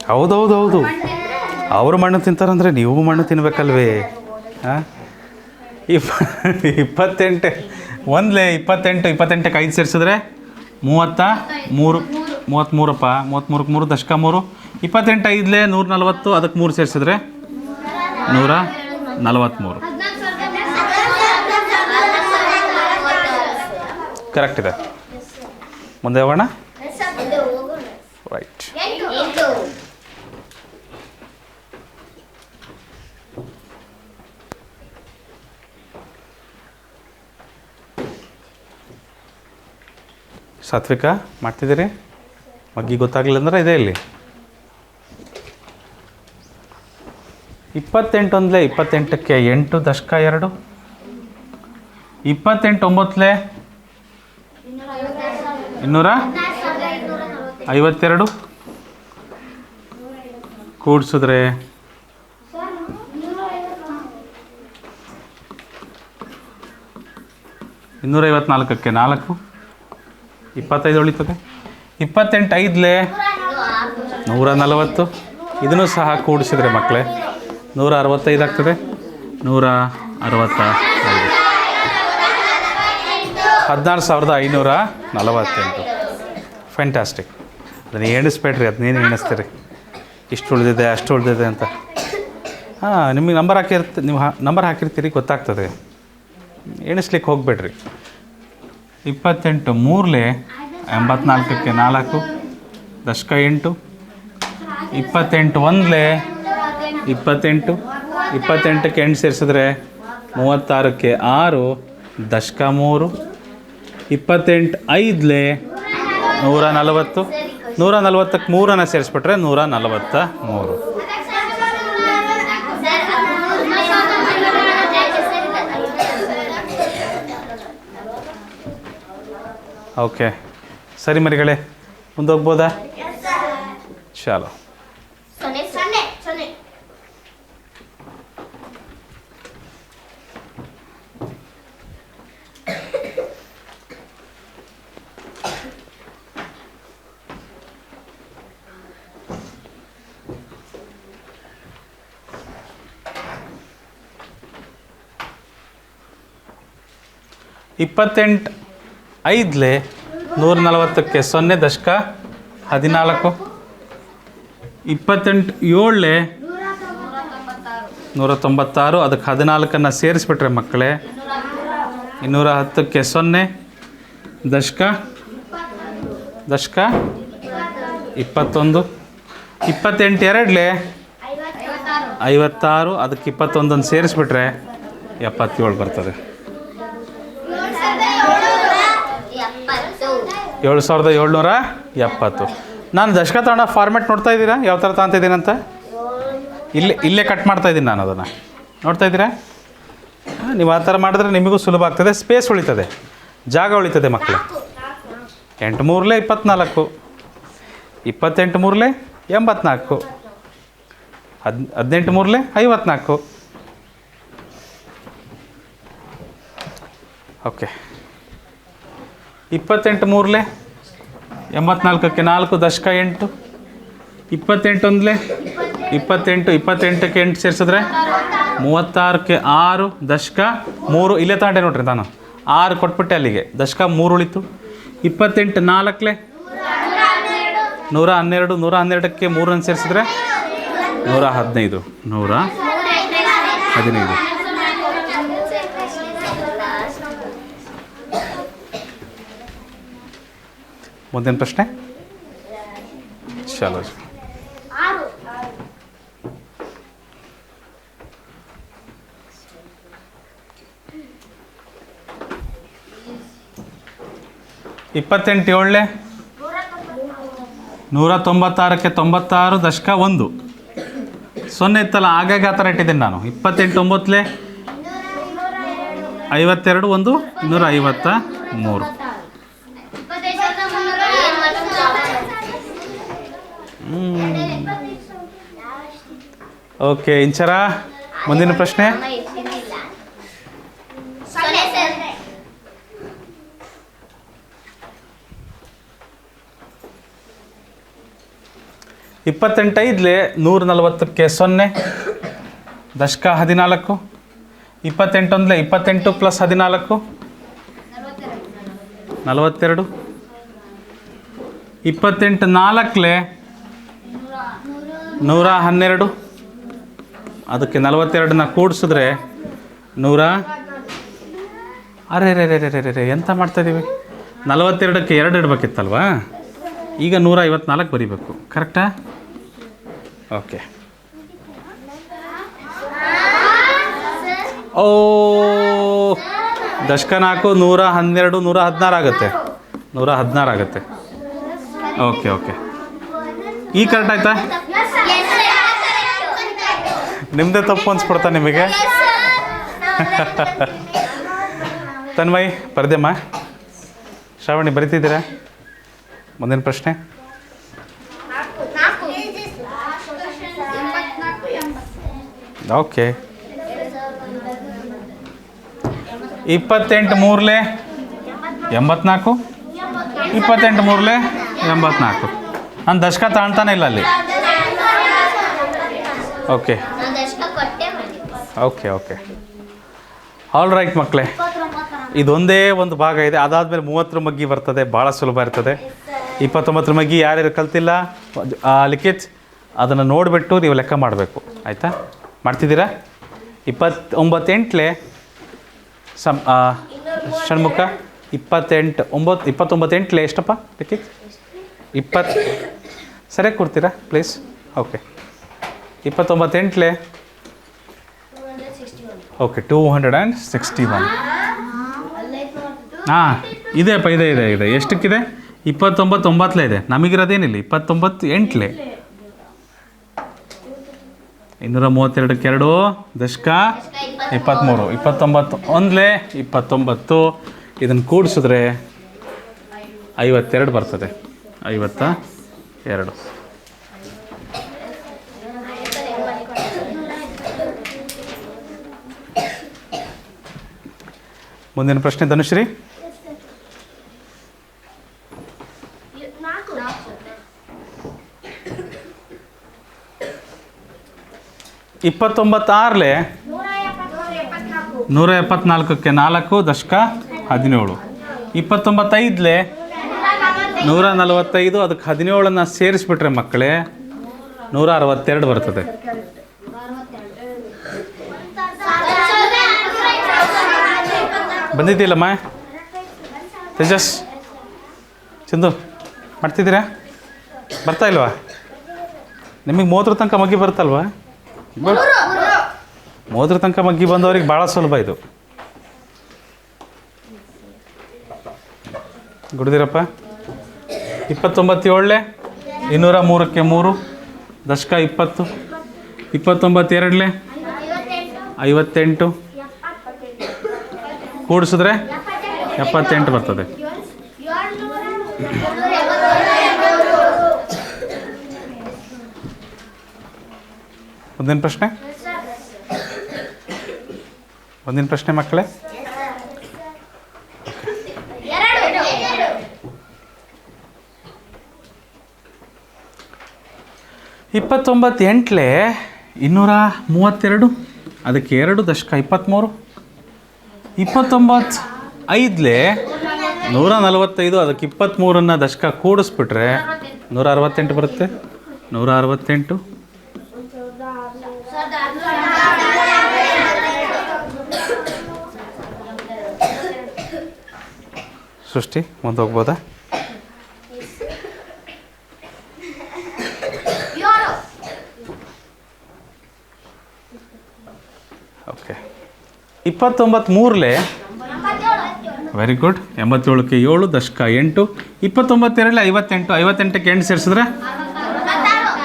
ಹೌದೌದೌದು, ಅವರು ಮಣ್ಣು ತಿಂತಾರಂದರೆ ನೀವು ಮಣ್ಣು ತಿನ್ಬೇಕಲ್ವೇ? ಹಾಂ, 28 ಒಂದಲೇ 28. 28ಕ್ಕೆ 5 ಸೇರಿಸಿದ್ರೆ 33. 33ಪ್ಪ, 33ಕ್ಕೆ 3 ದಶಕ 3. 28 ಐದಲೇ 140. ಅದಕ್ಕೆ 3 ಸೇರಿಸಿದ್ರೆ 143. ಕರೆಕ್ಟ್ ಇದೆ. ಮುಂದೆ ಹೋಗೋಣ. ರೈಟ್. ಸಾತ್ವಿಕ ಮಾಡ್ತಿದ್ದೀರಿ? ಮಗ್ಗಿ ಗೊತ್ತಾಗಲಿಲ್ಲ ಅಂದ್ರೆ ಇದೆ ಇಲ್ಲಿ. 28 ಒಂದಲೇ 28ಕ್ಕೆ 8 ದಶಕ 2. 28 9 252 ಕೂಡಿಸಿದ್ರೆ 254ಕ್ಕೆ 4, 25 ಉಳಿತದೆ. 28 5 140. ಇದನ್ನು ಸಹ ಕೂಡಿಸಿದ್ರೆ ಮಕ್ಕಳೇ 165 ಆಗ್ತದೆ. 165 16,548. ಫ್ಯಾಂಟಾಸ್ಟಿಕ್. ಅದನ್ನು ಎಣಿಸ್ಬೇಡ್ರಿ, ಅದನ್ನೇನು ಎಣಿಸ್ತೀರಿ, ಇಷ್ಟು ಉಳಿದಿದೆ ಅಷ್ಟು ಉಳಿದಿದೆ ಅಂತ. ನಿಮಗೆ ನಂಬರ್ ನೀವು ನಂಬರ್ ಹಾಕಿರ್ತೀರಿ, ಗೊತ್ತಾಗ್ತದೆ. ಎಣಿಸ್ಲಿಕ್ಕೆ ಹೋಗಬೇಡ್ರಿ. 28 3 84ಕ್ಕೆ 4 ದಶಕ 8. 28 1 28. 28ಕ್ಕೆ 8 ಸೇರಿಸಿದ್ರೆ 36ಕ್ಕೆ 6 ದಶಕ 3. 28 5 140. 140ಕ್ಕೆ 3 ಸೇರಿಸ್ಬಿಟ್ರೆ 143. ಓಕೆ, ಸರಿ ಮರಿಗಳೇ, ಮುಂದೆ ಹೋಗ್ಬೋದಾ? ಚಾಲೋ. ಇಪ್ಪತ್ತೆಂಟು 5 140ಕ್ಕೆ 0 ದಶಕ 14. 28 7 196. ಅದಕ್ಕೆ 14 ಸೇರಿಸ್ಬಿಟ್ರೆ ಮಕ್ಕಳೇ 210ಕ್ಕೆ 0 ದಶಕ 21. 28 2 56. ಅದಕ್ಕೆ 21 ಸೇರಿಸ್ಬಿಟ್ರೆ 77 ಬರ್ತದೆ. 7770. ನಾನು ದಶಕ ತಗೊಂಡ ಫಾರ್ಮೆಟ್ ನೋಡ್ತಾ ಇದ್ದೀರಾ ಯಾವ ಥರ ತಗೊಂತಿದ್ದೀನಂತ? ಇಲ್ಲೇ ಕಟ್ ಮಾಡ್ತಾಯಿದ್ದೀನಿ ನಾನು ಅದನ್ನು. ನೋಡ್ತಾ ಇದ್ದೀರಾ? ನೀವು ಆ ಥರ ಮಾಡಿದ್ರೆ ನಿಮಗೂ ಸುಲಭ ಆಗ್ತದೆ, ಸ್ಪೇಸ್ ಉಳಿತದೆ, ಜಾಗ ಉಳಿತದೆ ಮಕ್ಕಳು. 8 3 24. 28 3 84. 18 3 54. ಓಕೆ. 28 3 84ಕ್ಕೆ 4 ದಶಕ 8. 28 1 28. 28ಕ್ಕೆ 8 ಸೇರಿಸಿದ್ರೆ 36ಕ್ಕೆ 6 ದಶಕ 3. ಇಲ್ಲೇ ತಗೊಂಡೆ ನೋಡ್ರಿ, ನಾನು 6 ಕೊಟ್ಬಿಟ್ಟೆ ಅಲ್ಲಿಗೆ, ದಶಕ 3 ಉಳಿತು. 28 4 112. 112ಕ್ಕೆ 3 ಸೇರಿಸಿದ್ರೆ 115. 115. ಮುಂದಿನ ಪ್ರಶ್ನೆ. ಚಲೋ. ಇಪ್ಪತ್ತೆಂಟು 7 196ಕ್ಕೆ 96 ದಶಕ 1. 0 ಇತ್ತಲ್ಲ, ಆಗಾಗ ಆ ಥರ ಇಟ್ಟಿದ್ದೀನಿ ನಾನು. 28 9 52 1 253. ಓಕೆ ಇಂಚರ, ಮುಂದಿನ ಪ್ರಶ್ನೆ. 28 5 140ಕ್ಕೆ 0 ದಶಕ 14. 28 1 28 ಪ್ಲಸ್ 14 42. 28 4 112. ಅದಕ್ಕೆ 42 ಕೂಡಿಸಿದ್ರೆ 100. ಅರೆ ಎಂತ ಮಾಡ್ತಾಯಿದ್ದೀವಿ? 42ಕ್ಕೆ 2 ಇಡಬೇಕಿತ್ತಲ್ವಾ? ಈಗ 154 ಬರೀಬೇಕು. ಕರೆಕ್ಟಾ? ಓಕೆ. ಓ, ದಶಕ 4 112 116 ಆಗುತ್ತೆ. 116 ಆಗುತ್ತೆ. Okay okay. ಈಗ ಕರೆಕ್ಟ್ ಆಯ್ತಾ? ನಿಮ್ಮದೇ ತಪ್ಪು ಅನ್ಸ್ಬಿಡ್ತಾ ನಿಮಗೆ? ತನ್ಮಯ್ ಬರ್ದೆಮ್ಮ. ಶ್ರಾವಣಿ ಬರಿತಿದ್ದೀರಾ? ಮುಂದಿನ ಪ್ರಶ್ನೆ. ಓಕೆ. 28 ಮೂರಲೆ 84, 28 ಮೂರಲೆ 84. ನಾನು ದಶಕ ತಾಣ್ತಾನೆ ಇಲ್ಲ ಅಲ್ಲಿ. Okay okay okay. All right ಮಕ್ಕಳೇ, ಇದೊಂದೇ ಒಂದು ಭಾಗ ಇದೆ. ಅದಾದಮೇಲೆ 30 ಮಗ್ಗಿ ಬರ್ತದೆ, ಭಾಳ ಸುಲಭ ಇರ್ತದೆ. 29 ಮಗ್ಗಿ ಯಾರ್ಯಾರು ಕಲ್ತಿಲ್ಲ ಲಿಖಿತ್ ಅದನ್ನು ನೋಡಿಬಿಟ್ಟು ನೀವು ಲೆಕ್ಕ ಮಾಡಬೇಕು. ಆಯಿತಾ? ಮಾಡ್ತಿದ್ದೀರಾ? 29 ಷಣ್ಮುಖ 29 ಎಷ್ಟಪ್ಪ ಲಿಖಿತ್? 20 ಸರಿಯಾಗಿ ಕೊಡ್ತೀರಾ ಪ್ಲೀಸ್? ಓಕೆ. 29 ಓಕೆ 261. ಹಾಂ ಇದೆಯಪ್ಪ, ಇದೆ ಇದೆ ಇದೆ. ಎಷ್ಟಕ್ಕಿದೆ? 29 9 ಇದೆ. ನಮಗಿರೋದೇನಿಲ್ಲ. 29 232ಕ್ಕೆ 2 ದಶಕ 23, 29 1 29. ಇದನ್ನು ಕೂಡಿಸಿದ್ರೆ 52 ಬರ್ತದೆ. 52. ಮುಂದಿನ ಪ್ರಶ್ನೆ ಧನುಶ್ರೀ. 29 174ಕ್ಕೆ 4 ದಶಕ 17. 29 145 ಅದಕ್ಕೆ 17 ಸೇರಿಸ್ಬಿಟ್ರೆ ಮಕ್ಕಳೇ 162 ಬರ್ತದೆ. ಬಂದಿದ್ದಿಲ್ಲಮ್ಮ ತೇಜಸ್ ಚಂದು ಮಾಡ್ತಿದ್ದೀರಾ? ಬರ್ತಾ ಇಲ್ವಾ ನಿಮಗೆ? 30 ತನಕ ಮಗ್ಗಿ ಬರುತ್ತಲ್ವಾ? 30 ತನಕ ಮಗ್ಗಿ ಬಂದವ್ರಿಗೆ ಭಾಳ ಸುಲಭ ಇದು. ಗುಡ್ದಿರಪ್ಪ. 29 203ಕ್ಕೆ 3 ದಶಕ 20. 29 58 ಕೂಡಿಸಿದ್ರೆ 78 ಬರ್ತದೆ. ಮುಂದಿನ ಪ್ರಶ್ನೆ. ಮುಂದಿನ ಪ್ರಶ್ನೆ ಮಕ್ಕಳೇ. 29 232 ಅದಕ್ಕೆ 2 ದಶಕ 23. 29 145 ಅದಕ್ಕೆ 23 ದಶಕ ಕೂಡಿಸ್ಬಿಟ್ರೆ 168 ಬರುತ್ತೆ. 168. ಸೃಷ್ಟಿ ಮುಂದೆ ಹೋಗ್ಬೋದಾ? ಓಕೆ. 29 3 very good. 87ಕ್ಕೆ 7 ದಶಕ 8. 29 58. 58ಕ್ಕೆ 8 ಸೇರಿಸಿದ್ರೆ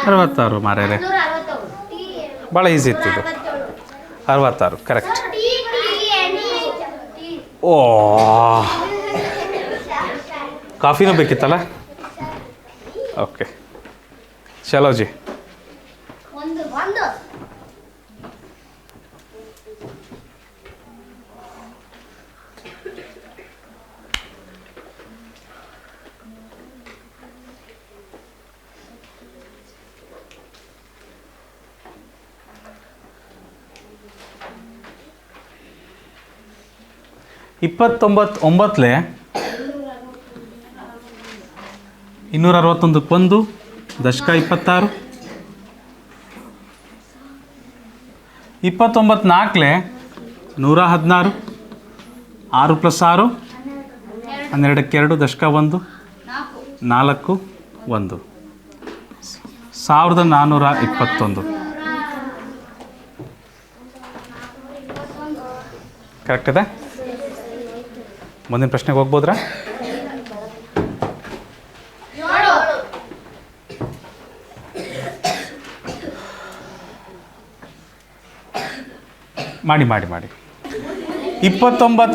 66 ಮಾರ್ಯಾರೆ. ಭಾಳ ಈಸಿ ಇತ್ತು ಇದು. 66 ಕರೆಕ್ಟ್. ಓ ಕಾಫಿನೂ ಬೇಕಿತ್ತಲ್ಲ? ಓಕೆ ಚಲೋ ಜಿ. ಇಪ್ಪತ್ತೊಂಬತ್ತು 261ಕ್ಕೆ 1 ದಶಕ 26. 29 4 116 6 + 6 12ಕ್ಕೆ 2 ದಶಕ 1 4 1 1421. ಕರೆಕ್ಟ್ ಇದೆ. ಮುಂದಿನ ಪ್ರಶ್ನೆಗೆ ಹೋಗ್ಬೋದ್ರಾ? ಮಾಡಿ 29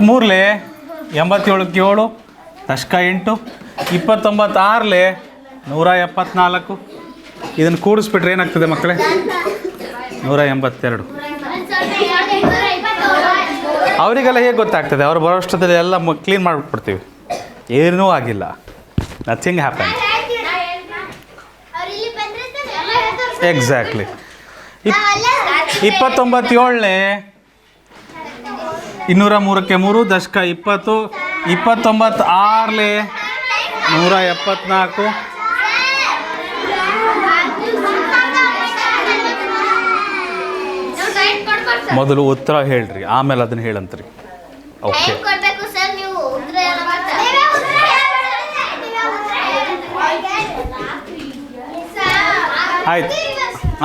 3 87ಕ್ಕೆ 7 ದಶಕ 8 29 6 174. ಇದನ್ನು ಕೂಡಿಸ್ಬಿಟ್ರೆ ಏನಾಗ್ತದೆ ಮಕ್ಕಳೇ? 182. ಅವರಿಗೆಲ್ಲ ಹೇಗೆ ಗೊತ್ತಾಗ್ತದೆ? ಅವ್ರು ಬರೋಷ್ಟದಲ್ಲಿ ಎಲ್ಲ ಕ್ಲೀನ್ ಮಾಡಿಬಿಟ್ಬಿಡ್ತೀವಿ. ಏನೂ ಆಗಿಲ್ಲ, ನಥಿಂಗ್ ಹ್ಯಾಪನ್. ಎಕ್ಸಾಕ್ಟ್ಲಿ. 29 7 203ಕ್ಕೆ 3 ದಶಕ 20 29 6 174. ಮೊದಲು ಉತ್ತರ ಹೇಳ್ರಿ, ಆಮೇಲೆ ಅದನ್ನ ಹೇಳಂತ್ರಿ. ಓಕೆ,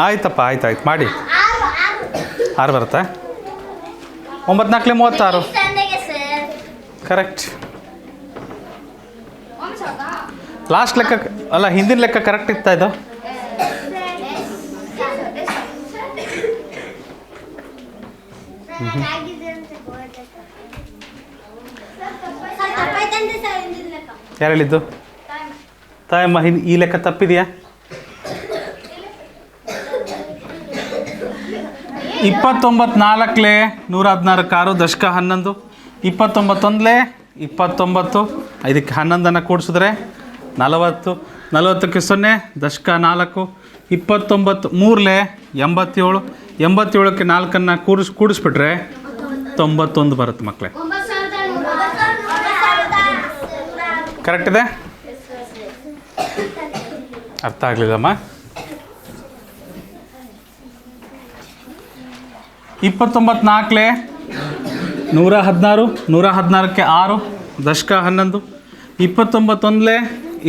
ಆಯ್ತಪ್ಪ, ಆಯ್ತು ಮಾಡಿ. 6 ಬರುತ್ತಾ? 9 4 36. ಕರೆಕ್ಟ್. ಲಾಸ್ಟ್ ಲೆಕ್ಕ ಅಲ್ಲ, ಹಿಂದಿನ ಲೆಕ್ಕ ಕರೆಕ್ಟ್ ಇತ್ತಾ ಇದು? ಯಾರು ಹೇಳಿದ್ದು? ತಾಯಮ್ಮ, ಈ ಲೆಕ್ಕ ತಪ್ಪಿದೆಯಾ? 29 4 116 6 ದಶಕ 11 29 1 29 ಇದಕ್ಕೆ 11 ಕೂಡಿಸಿದ್ರೆ 40 40ಕ್ಕೆ 0 ದಶಕ 4 29 3 87 87ಕ್ಕೆ 4 ಕೂಡಿಸ್ಬಿಟ್ರೆ 91 ಬರುತ್ತೆ ಮಕ್ಕಳೇ. ಕರೆಕ್ಟ್ ಇದೆ? ಅರ್ಥ ಆಗಲಿಲ್ಲಮ್ಮ? 29 4 116 116ಕ್ಕೆ 6 ದಶಕ 11 29 1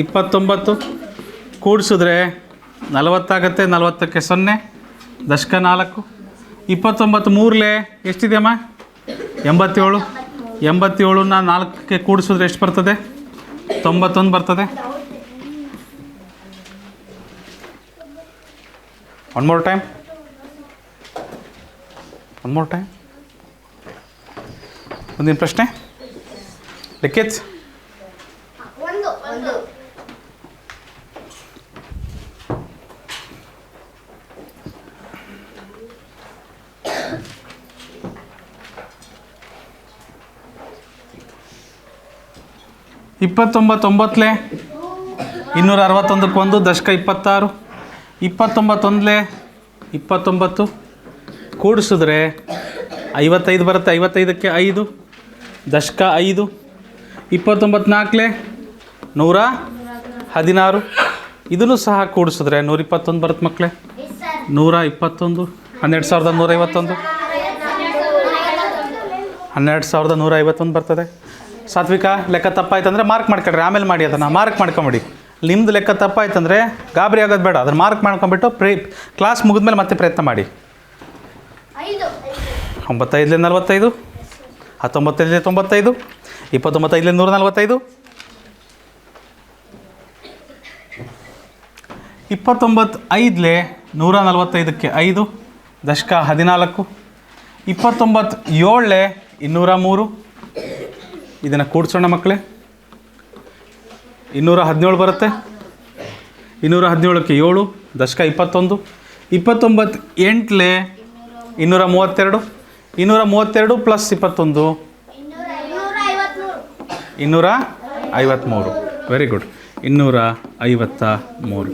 29 ಕೂಡಿಸಿದ್ರೆ 40 ಆಗುತ್ತೆ. 40ಕ್ಕೆ 0 ದಶಕ 4 29 3 ಎಷ್ಟಿದೆಯಮ್ಮ? 87 87ನ 4ಕ್ಕೆ ಕೂಡಿಸಿದ್ರೆ ಎಷ್ಟು ಬರ್ತದೆ? 91 ಬರ್ತದೆ. One more time. ಮುಂದಿನ ಪ್ರಶ್ನೆ ಲಿಖಿತ್. ಇಪ್ಪತ್ತೊಂಬತ್ತು 9 261 ದಶಕ 26 29 29 ಕೂಡಿಸಿದ್ರೆ 55 ಬರುತ್ತೆ. 55ಕ್ಕೆ 5 ದಶಕ 5 29 4 116 ಇದನ್ನು ಸಹ ಕೂಡಿಸಿದ್ರೆ 121 ಬರುತ್ತೆ ಮಕ್ಕಳೇ. 121 12151 12151 ಬರ್ತದೆ. ಸಾತ್ವಿಕ, ಲೆಕ್ಕ ತಪ್ಪಾಯ್ತಂದರೆ ಮಾರ್ಕ್ ಮಾಡ್ಕೊಳ್ರಿ, ಆಮೇಲೆ ಮಾಡಿ. ಅದನ್ನು ಮಾರ್ಕ್ ಮಾಡ್ಕೊಂಬಿಡಿ. ನಿಮ್ಮದು ಲೆಕ್ಕ ತಪ್ಪಾಯ್ತಂದರೆ ಗಾಬರಿ ಆಗೋದು ಬೇಡ, ಅದನ್ನು ಮಾರ್ಕ್ ಮಾಡ್ಕೊಂಬಿಟ್ಟು ಕ್ಲಾಸ್ ಮುಗಿದ್ಮೇಲೆ ಮತ್ತೆ ಪ್ರಯತ್ನ ಮಾಡಿ. 95 45 19 95 29 145 29 5 145ಕ್ಕೆ 5 ದಶಕ 14 29 7 203 ಇದನ್ನು ಕೂಡಿಸೋಣ ಮಕ್ಕಳೇ. 217 ಬರುತ್ತೆ. 217ಕ್ಕೆ 7 ದಶಕ 21 29 8 232 232 ಪ್ಲಸ್ 21 253. Very good, 253.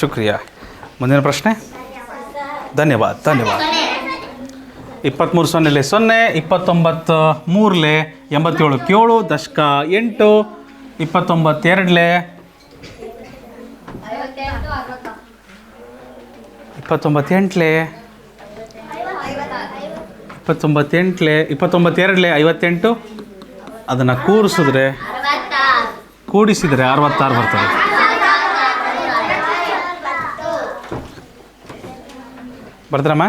ಶುಕ್ರಿಯಾ. ಮುಂದಿನ ಪ್ರಶ್ನೆ. ಧನ್ಯವಾದ. 23 0 29 3 87ಕ್ಕೆ 7 ದಶಕ 8 29 2 29 8 ಇಪ್ಪತ್ತೊಂಬತ್ತೆರಡಲೆ 58, ಅದನ್ನು ಕೂಡಿಸಿದರೆ 66 ಬರ್ತದೆ. ಬರ್ದ್ರಮ್ಮ?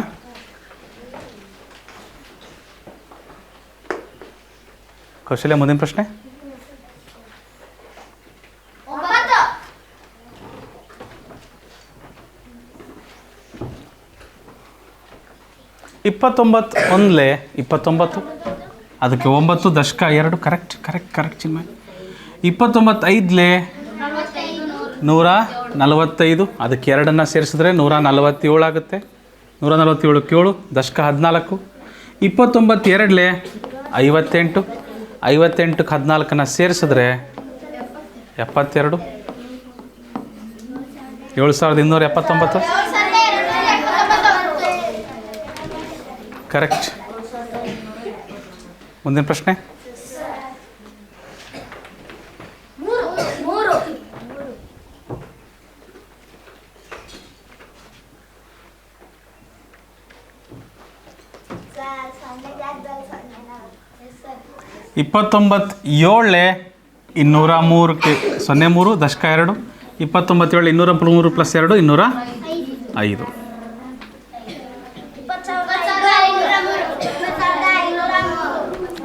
ಕೌಶಲ್ಯ, ಮುಂದಿನ ಪ್ರಶ್ನೆ. 29 29, ಅದಕ್ಕೆ 9 ದಶಕ 2. ಕರೆಕ್ಟ್ ಚಿನ್ಮಯ್. 29 145, ಅದಕ್ಕೆ 2 ಸೇರಿಸಿದ್ರೆ 147 ಆಗುತ್ತೆ. 147ಕ್ಕೆ 7 ದಶಕ 14. 29 58, 58ಕ್ಕೆ 14 ಸೇರಿಸಿದ್ರೆ 72, 7279. ಕರೆಕ್ಟ್. ಮುಂದಿನ ಪ್ರಶ್ನೆ. 29 203ಕ್ಕೆ 03 ದಶಕ 2. 29 203 + 2 205.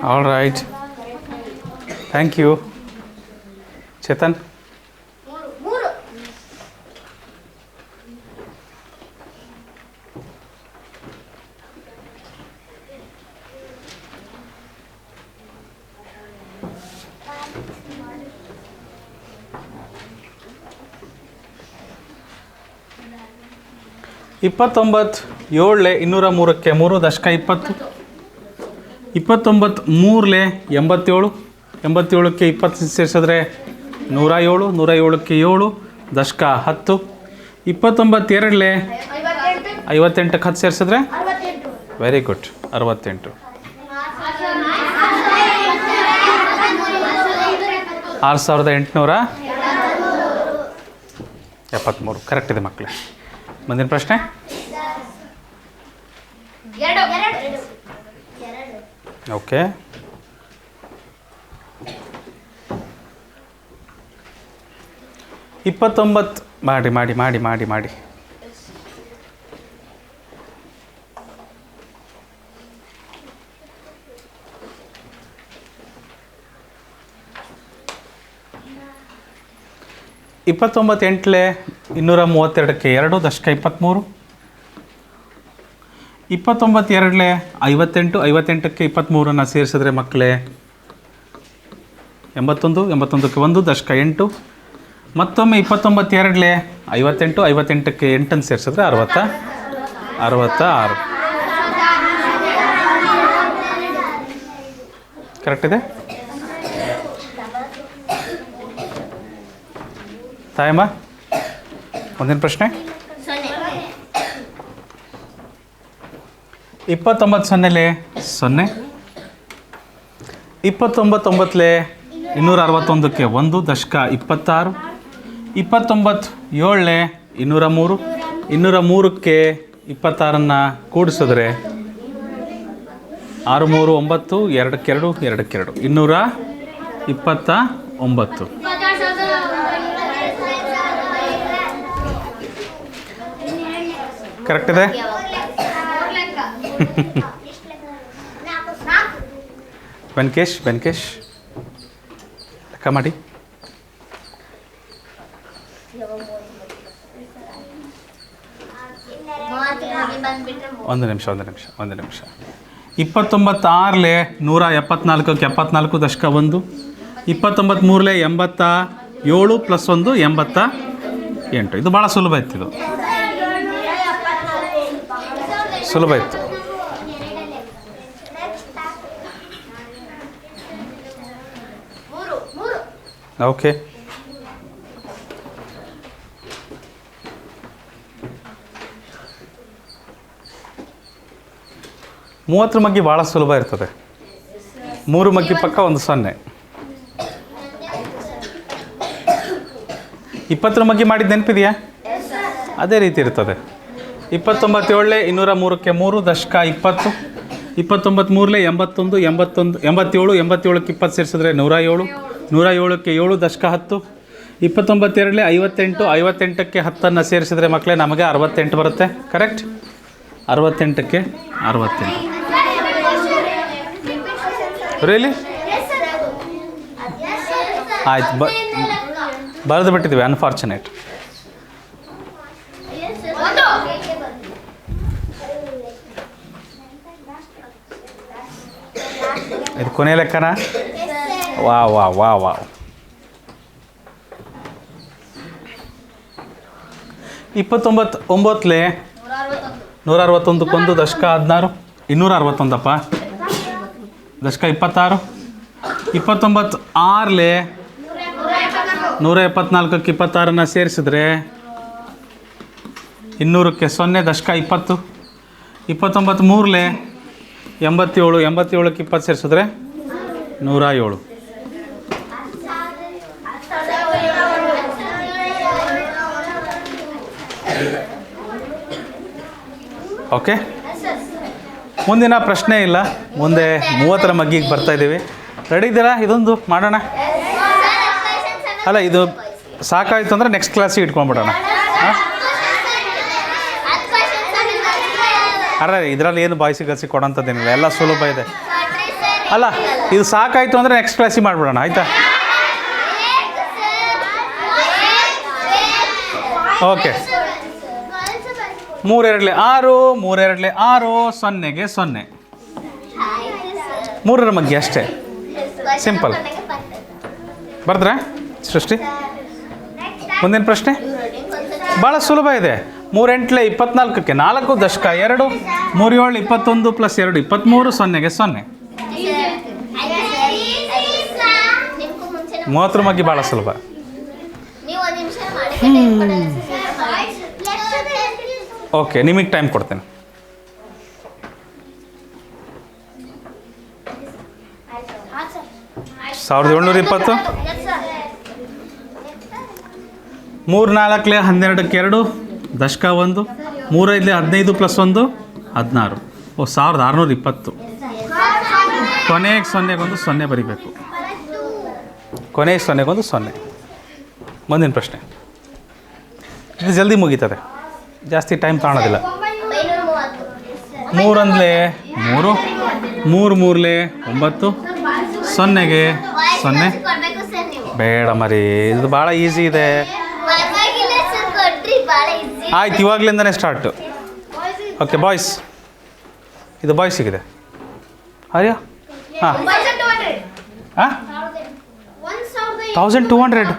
All right, thank you. Chetan. 29 203ಕ್ಕೆ 3 ದಶಕ 20. 29 3 87ಕ್ಕೆ 20 ಸೇರಿಸಿದ್ರೆ 107, 107ಕ್ಕೆ 7 ದಶಕ 10. 29 58ಕ್ಕೆ 10 ಸೇರಿಸಿದ್ರೆ ವೆರಿ ಗುಡ್ 68. 6873. ಕರೆಕ್ಟ್ ಇದೆ ಮಕ್ಕಳೇ. ಮುಂದಿನ ಪ್ರಶ್ನೆ. 2. ಓಕೆ. ಇಪ್ಪತ್ತೊಂಬತ್ತು ಮಾಡಿ 29 232ಕ್ಕೆ 2 ದಶಕ 23. 29 58ಕ್ಕೆ 23 ಸೇರಿಸಿದ್ರೆ ಮಕ್ಕಳೇ 81, 81ಕ್ಕೆ 1 ದಶಕ 8. ಮತ್ತೊಮ್ಮೆ 29 58ಕ್ಕೆ 8 ಸೇರಿಸಿದ್ರೆ 66. ಕರೆಕ್ಟ್ ಇದೆ ತಾಯಮ್ಮ. ಮುಂದಿನ ಪ್ರಶ್ನೆ. 29 0 29 261ಕ್ಕೆ 1 ದಶಕ 26. 29 7 203ಕ್ಕೆ 26 ಕೂಡಿಸಿದ್ರೆ 6 3 9 2 229. ಕರೆಕ್ಟ್ ಇದೆ. ಬೆನ್ಕೇಶ್ ಲೆಕ್ಕ ಮಾಡಿ. ಒಂದು ನಿಮಿಷ 29 6 174ಕ್ಕೆ 74 ದಶಕ 1. 29 3 87 + 1 88. ಇದು ಭಾಳ ಸುಲಭ ಇತ್ತು. ಇದು ಸುಲಭ ಇತ್ತು. ಓಕೆ. ಮೂವತ್ತರ ಮಗ್ಗಿ ಭಾಳ ಸುಲಭ ಇರ್ತದೆ. 3 ಮಗ್ಗಿ ಪಕ್ಕ 1 0. 20ರ ಮಗ್ಗಿ ಮಾಡಿದ್ದು ನೆನಪಿದೆಯಾ? ಅದೇ ರೀತಿ ಇರ್ತದೆ. 29 7 203ಕ್ಕೆ 3 ದಶಕ 20. 29 ಮೂರಲೆ 81, 87, 87ಕ್ಕೆ 20 ಸೇರಿಸಿದ್ರೆ 107, 107ಕ್ಕೆ 7 ದಶಕ 10, 29 ಎರಡಲೆ 58, 58ಕ್ಕೆ 10 ಸೇರಿಸಿದ್ರೆ ಮಕ್ಕಳೇ ನಮಗೆ 68 ಬರುತ್ತೆ. ಕರೆಕ್ಟ್? 68ಕ್ಕೆ 68. ರಿಯಲಿ? ಆಯ್ತು, ಬರೆದು ಬಿಟ್ಟಿದ್ದೀವಿ. ಅನ್ಫಾರ್ಚುನೇಟ್. ಇದು ಕೊನೆ ಲೆಕ್ಕನ? ವಾ ವಾ ವಾ ವಾ 29 9ಲೆ 161 ದಶಕ 16, 261 ದಶಕ 26, 29 6ಲೆ 174ಕ್ಕೆ 26 ಸೇರಿಸಿದ್ರೆ 200ಕ್ಕೆ 0 ದಶಕ 20, 29 ಮೂರಲೆ 87, 87ಕ್ಕೆ 20 ಸೇರಿಸಿದ್ರೆ 107. ಓಕೆ, ಮುಂದಿನ ಪ್ರಶ್ನೆ ಇಲ್ಲ. ಮುಂದೆ 30ರ ಮಗ್ಗಿಗೆ ಬರ್ತಾ ಇದ್ದೀವಿ. ರೆಡಿ ಇದ್ದೀರಾ? ಇದೊಂದು ಮಾಡೋಣ. ಅಲ್ಲ, ಇದು ಸಾಕಾಯಿತು ಅಂದರೆ ನೆಕ್ಸ್ಟ್ ಕ್ಲಾಸಿಗೆ ಇಟ್ಕೊಂಡ್ಬಿಡೋಣ. ಅರೆ, ಇದರಲ್ಲಿ ಏನು ಬಾಯ್ಸಿ ಗಸಿ ಕೊಡೋಂಥದ್ದೇನಿಲ್ಲ, ಎಲ್ಲ ಸುಲಭ ಇದೆ. ಅಲ್ಲ, ಇದು ಸಾಕಾಯಿತು ಅಂದರೆ ನೆಕ್ಸ್ಟ್ ಕ್ಲಾಸಿಗೆ ಮಾಡಿಬಿಡೋಣ, ಆಯಿತಾ? ಓಕೆ. 3 2 6, 3 2 6, 0ಗೆ 0. 3ರ ಮಗ್ಗಿ ಅಷ್ಟೇ, ಸಿಂಪಲ್. ಬರ್ದ್ರಾ ಸೃಷ್ಟಿ? ಮುಂದಿನ ಪ್ರಶ್ನೆ ಭಾಳ ಸುಲಭ ಇದೆ. 3 8 24ಕ್ಕೆ 4 ದಶಕ 2, 3 7 21 + 2 23, 0ಗೆ 0. 30ರ ಮಗ್ಗಿ ಭಾಳ ಸುಲಭ. ಓಕೆ, ನಿಮಗೆ ಟೈಮ್ ಕೊಡ್ತೇನೆ. ಸಾವಿರದ 720. 3 4 12ಕ್ಕೆ 2 ದಶಕ 1, 3 5 15 + 1 16. 1620. ಕೊನೆಗೆ 0ಗೊಂದು 0 ಬರಿಬೇಕು. ಕೊನೆಗೆ 0ಗೊಂದು 0. ಮುಂದಿನ ಪ್ರಶ್ನೆ. ಇದು ಜಲ್ದಿ ಮುಗೀತದೆ, ಜಾಸ್ತಿ ಟೈಮ್ ಕಾಣೋದಿಲ್ಲ. 3 1 3, 3 3 9, 0ಗೆ 0. ಬೇಡ ಮರಿ, ಇದು ಭಾಳ ಈಸಿ ಇದೆ. ಆಯ್ತು, ಇವಾಗಲಿಂದನೇ ಸ್ಟಾರ್ಟು. ಓಕೆ ಬಾಯ್ಸ್, ಇದು ಬಾಯ್ಸಿಗಿದೆ. ಅಯ್ಯೋ ಹಾಂ ಹಾಂ 1200. 1800.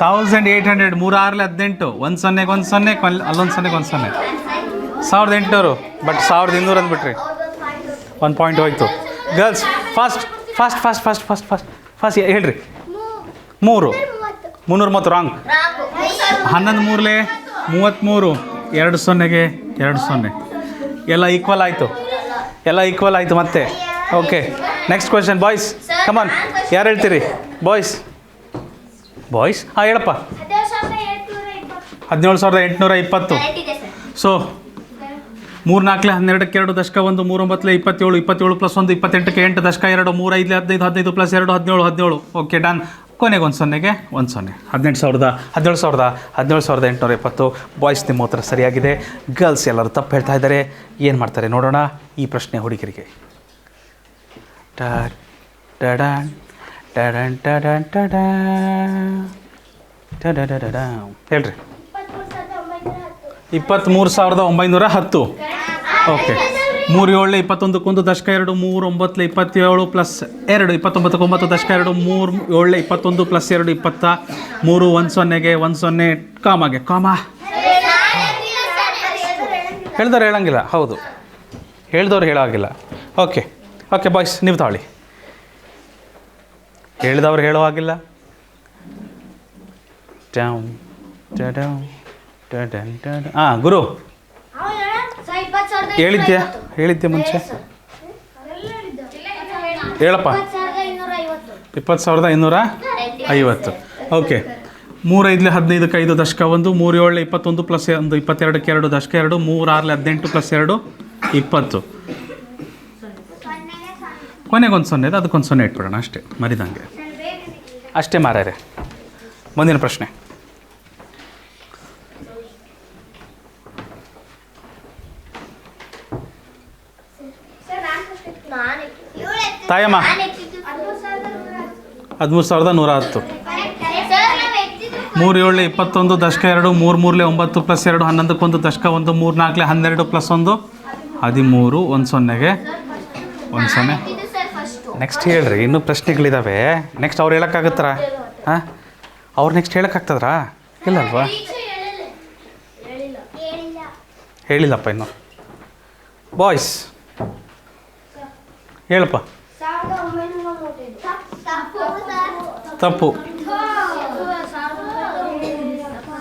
3 6 18, 1 0ಗೆ 1 0, ಅಲ್ಲೊಂದು 0ಗೆ 1 0. 1800. ಬಟ್ 1200 ಅಂದ್ಬಿಟ್ರಿ, 1 ಪಾಯಿಂಟ್ ಹೋಯ್ತು. Girls fast fast fast fast fast fast fast ಹೇಳ್ರಿ. 3 330 ರಾಂಗ್. 11 3 33, 2 0ಗೆ 2 0. ಎಲ್ಲ ಈಕ್ವಲ್ ಆಯಿತು, ಎಲ್ಲ ಈಕ್ವಲ್ ಆಯಿತು ಮತ್ತೆ. Okay, next question boys. Come on, ಯಾರು ಹೇಳ್ತೀರಿ? ಬಾಯ್ಸ್ ಬಾಯ್ಸ್ ಹಾಂ ಹೇಳಪ್ಪ. 17,820. ಸೊ 3 4 12ಕ್ಕೆ 2 ದಶಕ 1, 3 9 27, 27 + 1 28ಕ್ಕೆ 8 ದಶಕ 2, 3 5 15, 15 + 2 17, 17. Okay done. ಕೊನೆಗೆ 1 0ಗೆ 1 0. 17,820. ಬಾಯ್ಸ್ ನಿಮ್ಮ ಉತ್ತರ ಸರಿಯಾಗಿದೆ. ಗರ್ಲ್ಸ್ ಎಲ್ಲರೂ ತಪ್ಪು ಹೇಳ್ತಾ ಇದ್ದಾರೆ. ಏನು ಮಾಡ್ತಾರೆ ನೋಡೋಣ ಈ ಪ್ರಶ್ನೆ ಹುಡುಗರಿಗೆ. ಹೇಳ್ರಿ. 23,910. ಓಕೆ. 3 7 21 ದಶಕ 2, 3 9 27 + 2 29 9 ದಶಕ 2, 3 7 21 + 2 20, 3 1 0ಗೆ 1 0 ಕಾಮಾಗೆ ಕಾಮ. ಹೇಳ್ದವ್ರು ಹೇಳಂಗಿಲ್ಲ. ಹೌದು, ಹೇಳ್ದವ್ರು ಹೇಳೋಂಗಿಲ್ಲ. ಓಕೆ ಓಕೆ ಬಾಯ್ಸ್, ನೀವು ತಾಳಿ. ಹೇಳಿದವ್ರು ಹೇಳೋ ಹಾಗಿಲ್ಲ. ಹಾಂ ಗುರು ಹೇಳಿದ್ದೆ ಮುಂಚೆ. ಹೇಳಪ್ಪ. 20,250. ಓಕೆ, 3 5 15 5 ದಶಕ 1, 3 7 21 ಪ್ಲಸ್ 1 22 2 ದಶಕ 2, 3 6 18 ಪ್ಲಸ್ 2 20. ಕೊನೆಗೆ ಒಂದು 0 ಇದೆ, ಅದಕ್ಕೊಂದು 0 ಇಟ್ಬಿಡೋಣ ಅಷ್ಟೇ, ಮರಿದಂಗೆ ಅಷ್ಟೇ ಮಾರ್ಯಾರೆ. ಮುಂದಿನ ಪ್ರಶ್ನೆ. ತಾಯಮ್ಮ 13,110. 3 7 21 ದಶಕ 2, 3 3 9 ಪ್ಲಸ್ 2 11 ದಶಕ 1, 3 4 12 ಪ್ಲಸ್ 1 13, 1 0ಗೆ 1 0. ನೆಕ್ಸ್ಟ್ ಹೇಳ್ರಿ, ಇನ್ನೂ ಪ್ರಶ್ನೆಗಳಿದ್ದಾವೆ. ನೆಕ್ಸ್ಟ್ ಅವ್ರು ಹೇಳೋಕ್ಕಾಗತ್ತಾರ? ಹಾಂ, ಅವ್ರು ನೆಕ್ಸ್ಟ್ ಹೇಳೋಕ್ಕಾಗ್ತದ್ರಾ? ಇಲ್ಲಲ್ವಾ? ಹೇಳಿಲ್ಲಪ್ಪ ಇನ್ನು. ಬಾಯ್ಸ್ ಹೇಳಪ್ಪ. ತಪ್ಪು.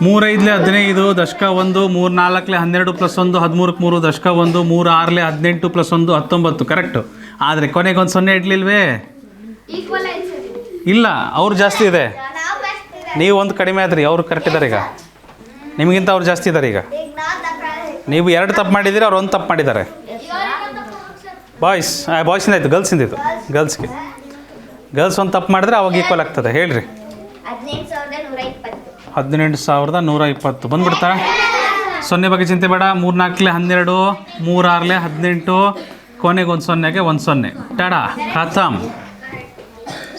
3 5 15 ದಶಕ 1, 3 4 12 ಪ್ಲಸ್ 1 13 3 ದಶಕ 1, 3 6 18 ಪ್ಲಸ್ 1 19. ಕರೆಕ್ಟು. ಆದರೆ ಕೊನೆಗೆ ಒಂದು 0 ಇಡ್ಲಿಲ್ವೇ? ಇಲ್ಲ, ಅವ್ರು ಜಾಸ್ತಿ ಇದೆ, ನೀವು ಒಂದು ಕಡಿಮೆ ಆದ್ರಿ, ಅವ್ರು ಕರೆಕ್ಟ್ ಇದ್ದಾರೆ ಈಗ. ನಿಮಗಿಂತ ಅವ್ರು ಜಾಸ್ತಿ ಇದ್ದಾರೆ ಈಗ. ನೀವು 2 ತಪ್ಪು ಮಾಡಿದ್ದೀರಿ, ಅವ್ರು 1 ತಪ್ಪು ಮಾಡಿದ್ದಾರೆ. ಬಾಯ್ಸಿಂದ ಆಯಿತು, ಗರ್ಲ್ಸಿಂದ ಇತ್ತು. ಗರ್ಲ್ಸ್ 1 ತಪ್ಪು ಮಾಡಿದ್ರೆ ಅವಾಗ ಈಕ್ವಲ್ ಆಗ್ತದೆ. ಹೇಳ್ರಿ. 18,120 ಬಂದ್ಬಿಡ್ತಾ? 0 ಬಗ್ಗೆ ಚಿಂತೆ ಬೇಡ. 3 4 12, 3 6 18, ಕೊನೆಗೆ ಒಂದು 0ಗೆ 1 0. ಟಾಡಾ, ಖಾತಮ್.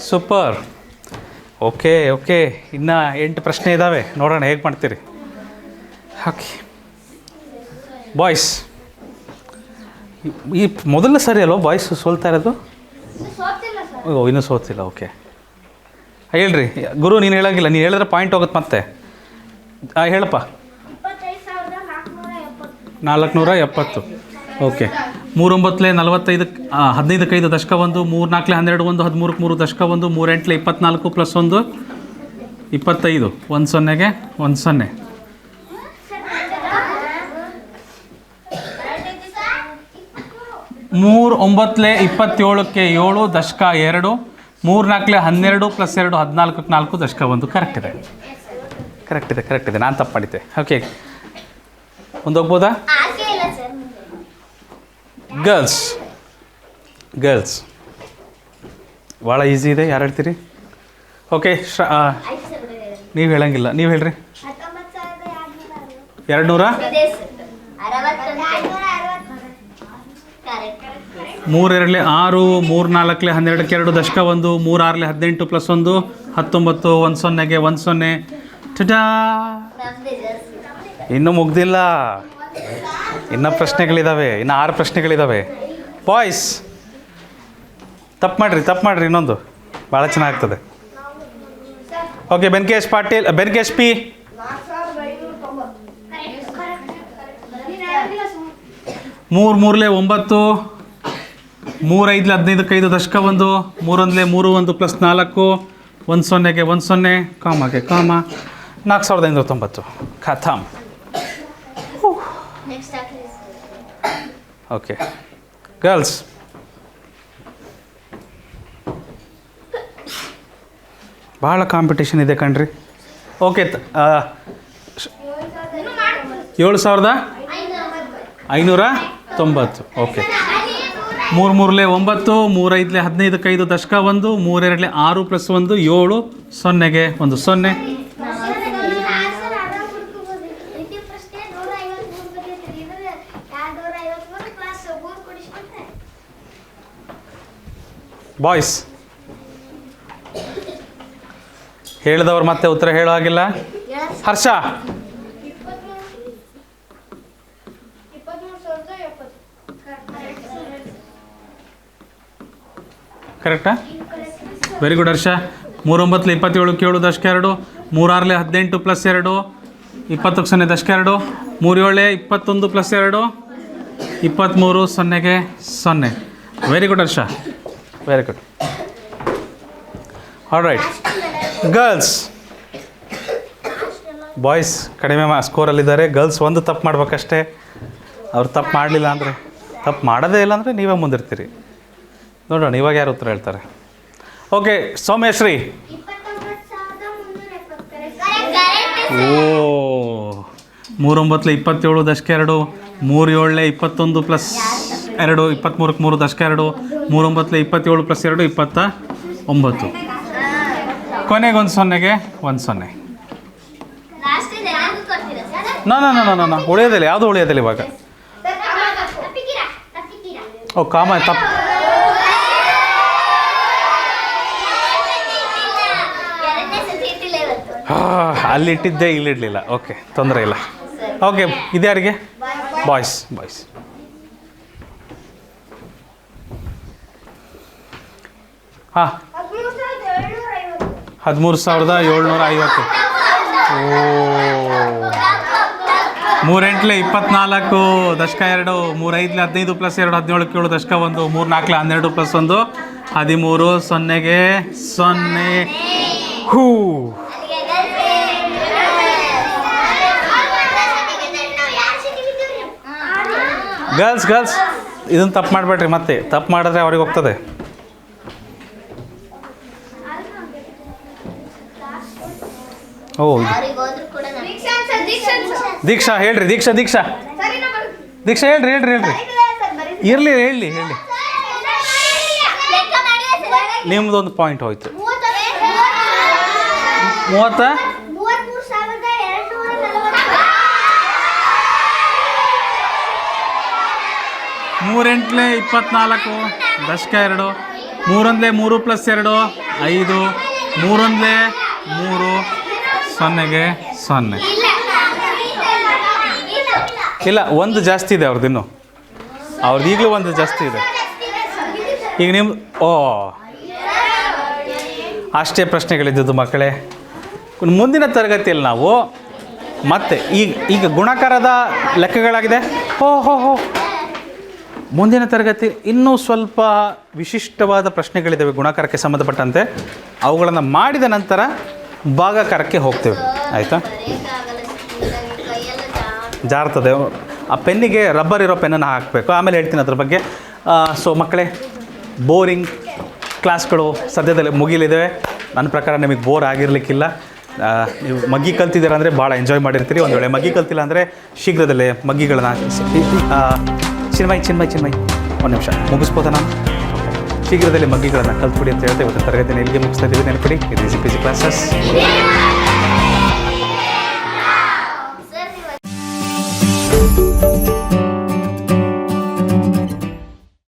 ಸೂಪರ್. ಓಕೆ. ಇನ್ನು 8 ಪ್ರಶ್ನೆ ಇದ್ದಾವೆ, ನೋಡೋಣ ಹೇಗೆ ಮಾಡ್ತೀರಿ. ಓಕೆ ಬಾಯ್ಸ್, ಈ ಮೊದಲನೇ ಸರಿ ಅಲ್ವ ಬಾಯ್ಸ್ ಸೋಲ್ತಾ ಇರೋದು? ಇನ್ನೂ ಸೋತಿಲ್ಲ. ಓಕೆ ಹೇಳ್ರಿ. ಗುರು ನೀನು ಹೇಳೋಂಗಿಲ್ಲ, ನೀನು ಹೇಳಿದ್ರೆ ಪಾಯಿಂಟ್ ಹೋಗುತ್ತೆ ಮತ್ತೆ. ಹೇಳಪ್ಪ. 470. ಓಕೆ. 3 9 45 15 5 ದಶಕ 1, 3 4 12 1 13 3 ದಶಕ 1, 3 8 24 ಪ್ಲಸ್ 1 25 1 0ಗೆ 1 0. 3 9 27ಕ್ಕೆ 7 ದಶಕ 2, 3 4 12 ಪ್ಲಸ್ 2 14 4 ದಶಕ 1. ಕರೆಕ್ಟ್ ಇದೆ. ನಾನು ತಪ್ಪು ಮಾಡಿದ್ದೆ. ಓಕೆ, ಮುಂದೆ ಹೋಗ್ಬೋದಾ? ಗರ್ಲ್ಸ್ ಭಾಳ ಈಸಿ ಇದೆ. ಯಾರು ಹೇಳ್ತೀರಿ? ಓಕೆ, ನೀವು ಹೇಳಂಗಿಲ್ಲ, ನೀವು ಹೇಳ್ರಿ. 200. 3 2 6, 3 4 12 2 ದಶಕ 1, 3 6 18 ಪ್ಲಸ್ 1 19 1 0ಗೆ 1 0. ಟಟಾ, ಇನ್ನೂ ಮುಗ್ದಿಲ್ಲ, ಇನ್ನೂ ಪ್ರಶ್ನೆಗಳಿದ್ದಾವೆ, ಇನ್ನು 6 ಪ್ರಶ್ನೆಗಳಿದ್ದಾವೆ. ಬಾಯ್ಸ್ ತಪ್ಪು ಮಾಡಿರಿ ಇನ್ನೊಂದು, ಭಾಳ ಚೆನ್ನಾಗ್ತದೆ. Okay, Benkesh Patil, Benkesh P. 3 3 9, 3 5 15 5 ದಶಕ 1, 3 1 3 1 ಪ್ಲಸ್ 4 1 0ಗೆ 1 0, ಕಾಮಾಗೆ ಕಾಮ. 4,590. ಖಾತಮ್. ಓಕೆ ಗರ್ಲ್ಸ್, ಭಾಳ ಕಾಂಪಿಟೇಷನ್ ಇದೆ ಕಣ್ರಿ. ಓಕೆ, 7,590. ಓಕೆ. 3 3 9, 3 5 15 5 ದಶಕ 1, 3 2 6 ಪ್ಲಸ್ 1 7 0ಗೆ 1 0. ಬಾಯ್ಸ್ ಹೇಳಿದವ್ರು ಮತ್ತೆ ಉತ್ತರ ಹೇಳೋ ಹಾಗಿಲ್ಲ. ಹರ್ಷ, ಕರೆಕ್ಟಾ? ವೆರಿ ಗುಡ್ ಹರ್ಷ. 3 9 27 7 ದಶಕ 2, 3 6 18 ಪ್ಲಸ್ 2 20 0 ದಶಕ 2, 3 7 21 ಪ್ಲಸ್ 2 23 0ಗೆ 0. Very good Harsha, very good. All right girls. Boys ಕಡಿಮೆ ಸ್ಕೋರಲ್ಲಿದ್ದಾರೆ. ಗರ್ಲ್ಸ್ 1 ತಪ್ಪು ಮಾಡ್ಬೇಕಷ್ಟೇ. ಅವ್ರು ತಪ್ಪು ಮಾಡಲಿಲ್ಲ ಅಂದರೆ, ತಪ್ಪು ಮಾಡೋದೇ ಇಲ್ಲ ಅಂದರೆ ನೀವೇ ಮುಂದಿರ್ತೀರಿ. ನೋಡೋಣ ಇವಾಗ ಯಾರು ಉತ್ತರ ಹೇಳ್ತಾರೆ. ಓಕೆ, ಸೌಮ್ಯಶ್ರೀ. ಓ 3 9 27 ದಶಕ 2 3 7 21 ಪ್ಲಸ್ 2 23 3 ದಶಕ 2 3 9 27 ಪ್ಲಸ್ 2 29. ಕೊನೆಗೆ 1 0ಗೆ 1 0. ಲಾಸ್ಟ್ ಇದೆ ಯಾರು ಕೊಡ್ತೀರಾ ಸರ್? ನೋ ಉಳಿಯೋದಿಲ್ಲ, ಯಾವುದು ಉಳಿಯೋದಿಲ್ಲ ಇವಾಗ. ಓ ಕಾಮ ತಪ್ಪು. ಅಲ್ಲಿಟ್ಟಿದ್ದೆ ಇಲ್ಲಿಡಲಿಲ್ಲ. ಓಕೆ, ತೊಂದರೆ ಇಲ್ಲ. ಓಕೆ, ಇದ್ಯಾರಿಗೆ? ಬಾಯ್ಸ್. ಹಾಂ 13,750. ಓ 3 8 24 ದಶಕ 2 3 5 15 ಪ್ಲಸ್ 2 17 7 ದಶಕ 1 3 4 12 ಪ್ಲಸ್ 1 13 0ಗೆ 0. ಹೂ ಗರ್ಲ್ಸ್ ಇದನ್ನು ತಪ್ಪು ಮಾಡಬೇಡ್ರಿ. ಮತ್ತೆ ತಪ್ಪು ಮಾಡಿದ್ರೆ ಅವ್ರಿಗೆ ಹೋಗ್ತದೆ. ಓ ದೀಕ್ಷಾ ಹೇಳ್ರಿ. ದೀಕ್ಷಾ ಹೇಳ್ರಿ. ಹೇಳಿ ನಿಮ್ದೊಂದು ಪಾಯಿಂಟ್ ಹೋಯ್ತು. 30 3 8 24 ದಶಕ 2 3 1 3 ಪ್ಲಸ್ 2 5 3 1 3 0ಗೆ 0. ಇಲ್ಲ, ಒಂದು ಜಾಸ್ತಿ ಇದೆ ಅವ್ರದ್ದು. ಅವ್ರದ್ದು ಈಗಲೂ ಒಂದು ಜಾಸ್ತಿ ಇದೆ. ಈಗ ನಿಮ್ಮ ಅಷ್ಟೇ ಪ್ರಶ್ನೆಗಳಿದ್ದದ್ದು ಮಕ್ಕಳೇ. ಮುಂದಿನ ತರಗತಿಯಲ್ಲಿ ನಾವು ಮತ್ತೆ ಈಗ ಗುಣಾಕಾರದ ಲೆಕ್ಕಗಳಾಗಿದೆ. ಹೋ ಮುಂದಿನ ತರಗತಿ ಇನ್ನೂ ಸ್ವಲ್ಪ ವಿಶಿಷ್ಟವಾದ ಪ್ರಶ್ನೆಗಳಿದ್ದಾವೆ ಗುಣಾಕಾರಕ್ಕೆ ಸಂಬಂಧಪಟ್ಟಂತೆ. ಅವುಗಳನ್ನು ಮಾಡಿದ ನಂತರ ಭಾಗಾಕಾರಕ್ಕೆ ಹೋಗ್ತೇವೆ. ಆಯಿತಾ? ಜಾರ್ತದೆ. ಆ ಪೆನ್ನಿಗೆ ರಬ್ಬರ್ ಇರೋ ಪೆನ್ನನ್ನು ಹಾಕಬೇಕು. ಆಮೇಲೆ ಹೇಳ್ತೀನಿ ಅದ್ರ ಬಗ್ಗೆ. ಸೊ ಮಕ್ಕಳೇ, ಬೋರಿಂಗ್ ಕ್ಲಾಸ್ಗಳು ಸದ್ಯದಲ್ಲಿ ಮುಗಿಲಿದ್ದಾವೆ. ನನ್ನ ಪ್ರಕಾರ ನಿಮಗೆ ಬೋರ್ ಆಗಿರಲಿಕ್ಕಿಲ್ಲ. ನೀವು ಮಗ್ಗಿ ಕಲ್ತಿದ್ದೀರ ಅಂದರೆ ಭಾಳ ಎಂಜಾಯ್ ಮಾಡಿರ್ತೀರಿ. ಒಂದು ವೇಳೆ ಮಗ್ಗಿ ಕಲ್ತಿಲ್ಲ ಅಂದರೆ ಶೀಘ್ರದಲ್ಲೇ ಮಗ್ಗಿಗಳನ್ನ ಚಿನ್ಮಯ್ ಒಂದು ನಿಮಿಷ ಮುಗಿಸ್ಬೋದಾ ನಾನು? ಶೀಘ್ರದಲ್ಲಿ ಮಗ್ಗಿಗಳನ್ನು ಕಲ್ತ್ಬಿಡಿ ಅಂತ ಹೇಳ್ತೇವೆ. ಇವತ್ತು ತರಗತಿನ ಇಲ್ಲಿಗೆ ಮುಗಿಸ್ತಾ ಇದ್ದೀವಿ. ನೆನಪಿಡಿ, ಇದು ಈಸಿ ಕ್ಲಾಸಸ್.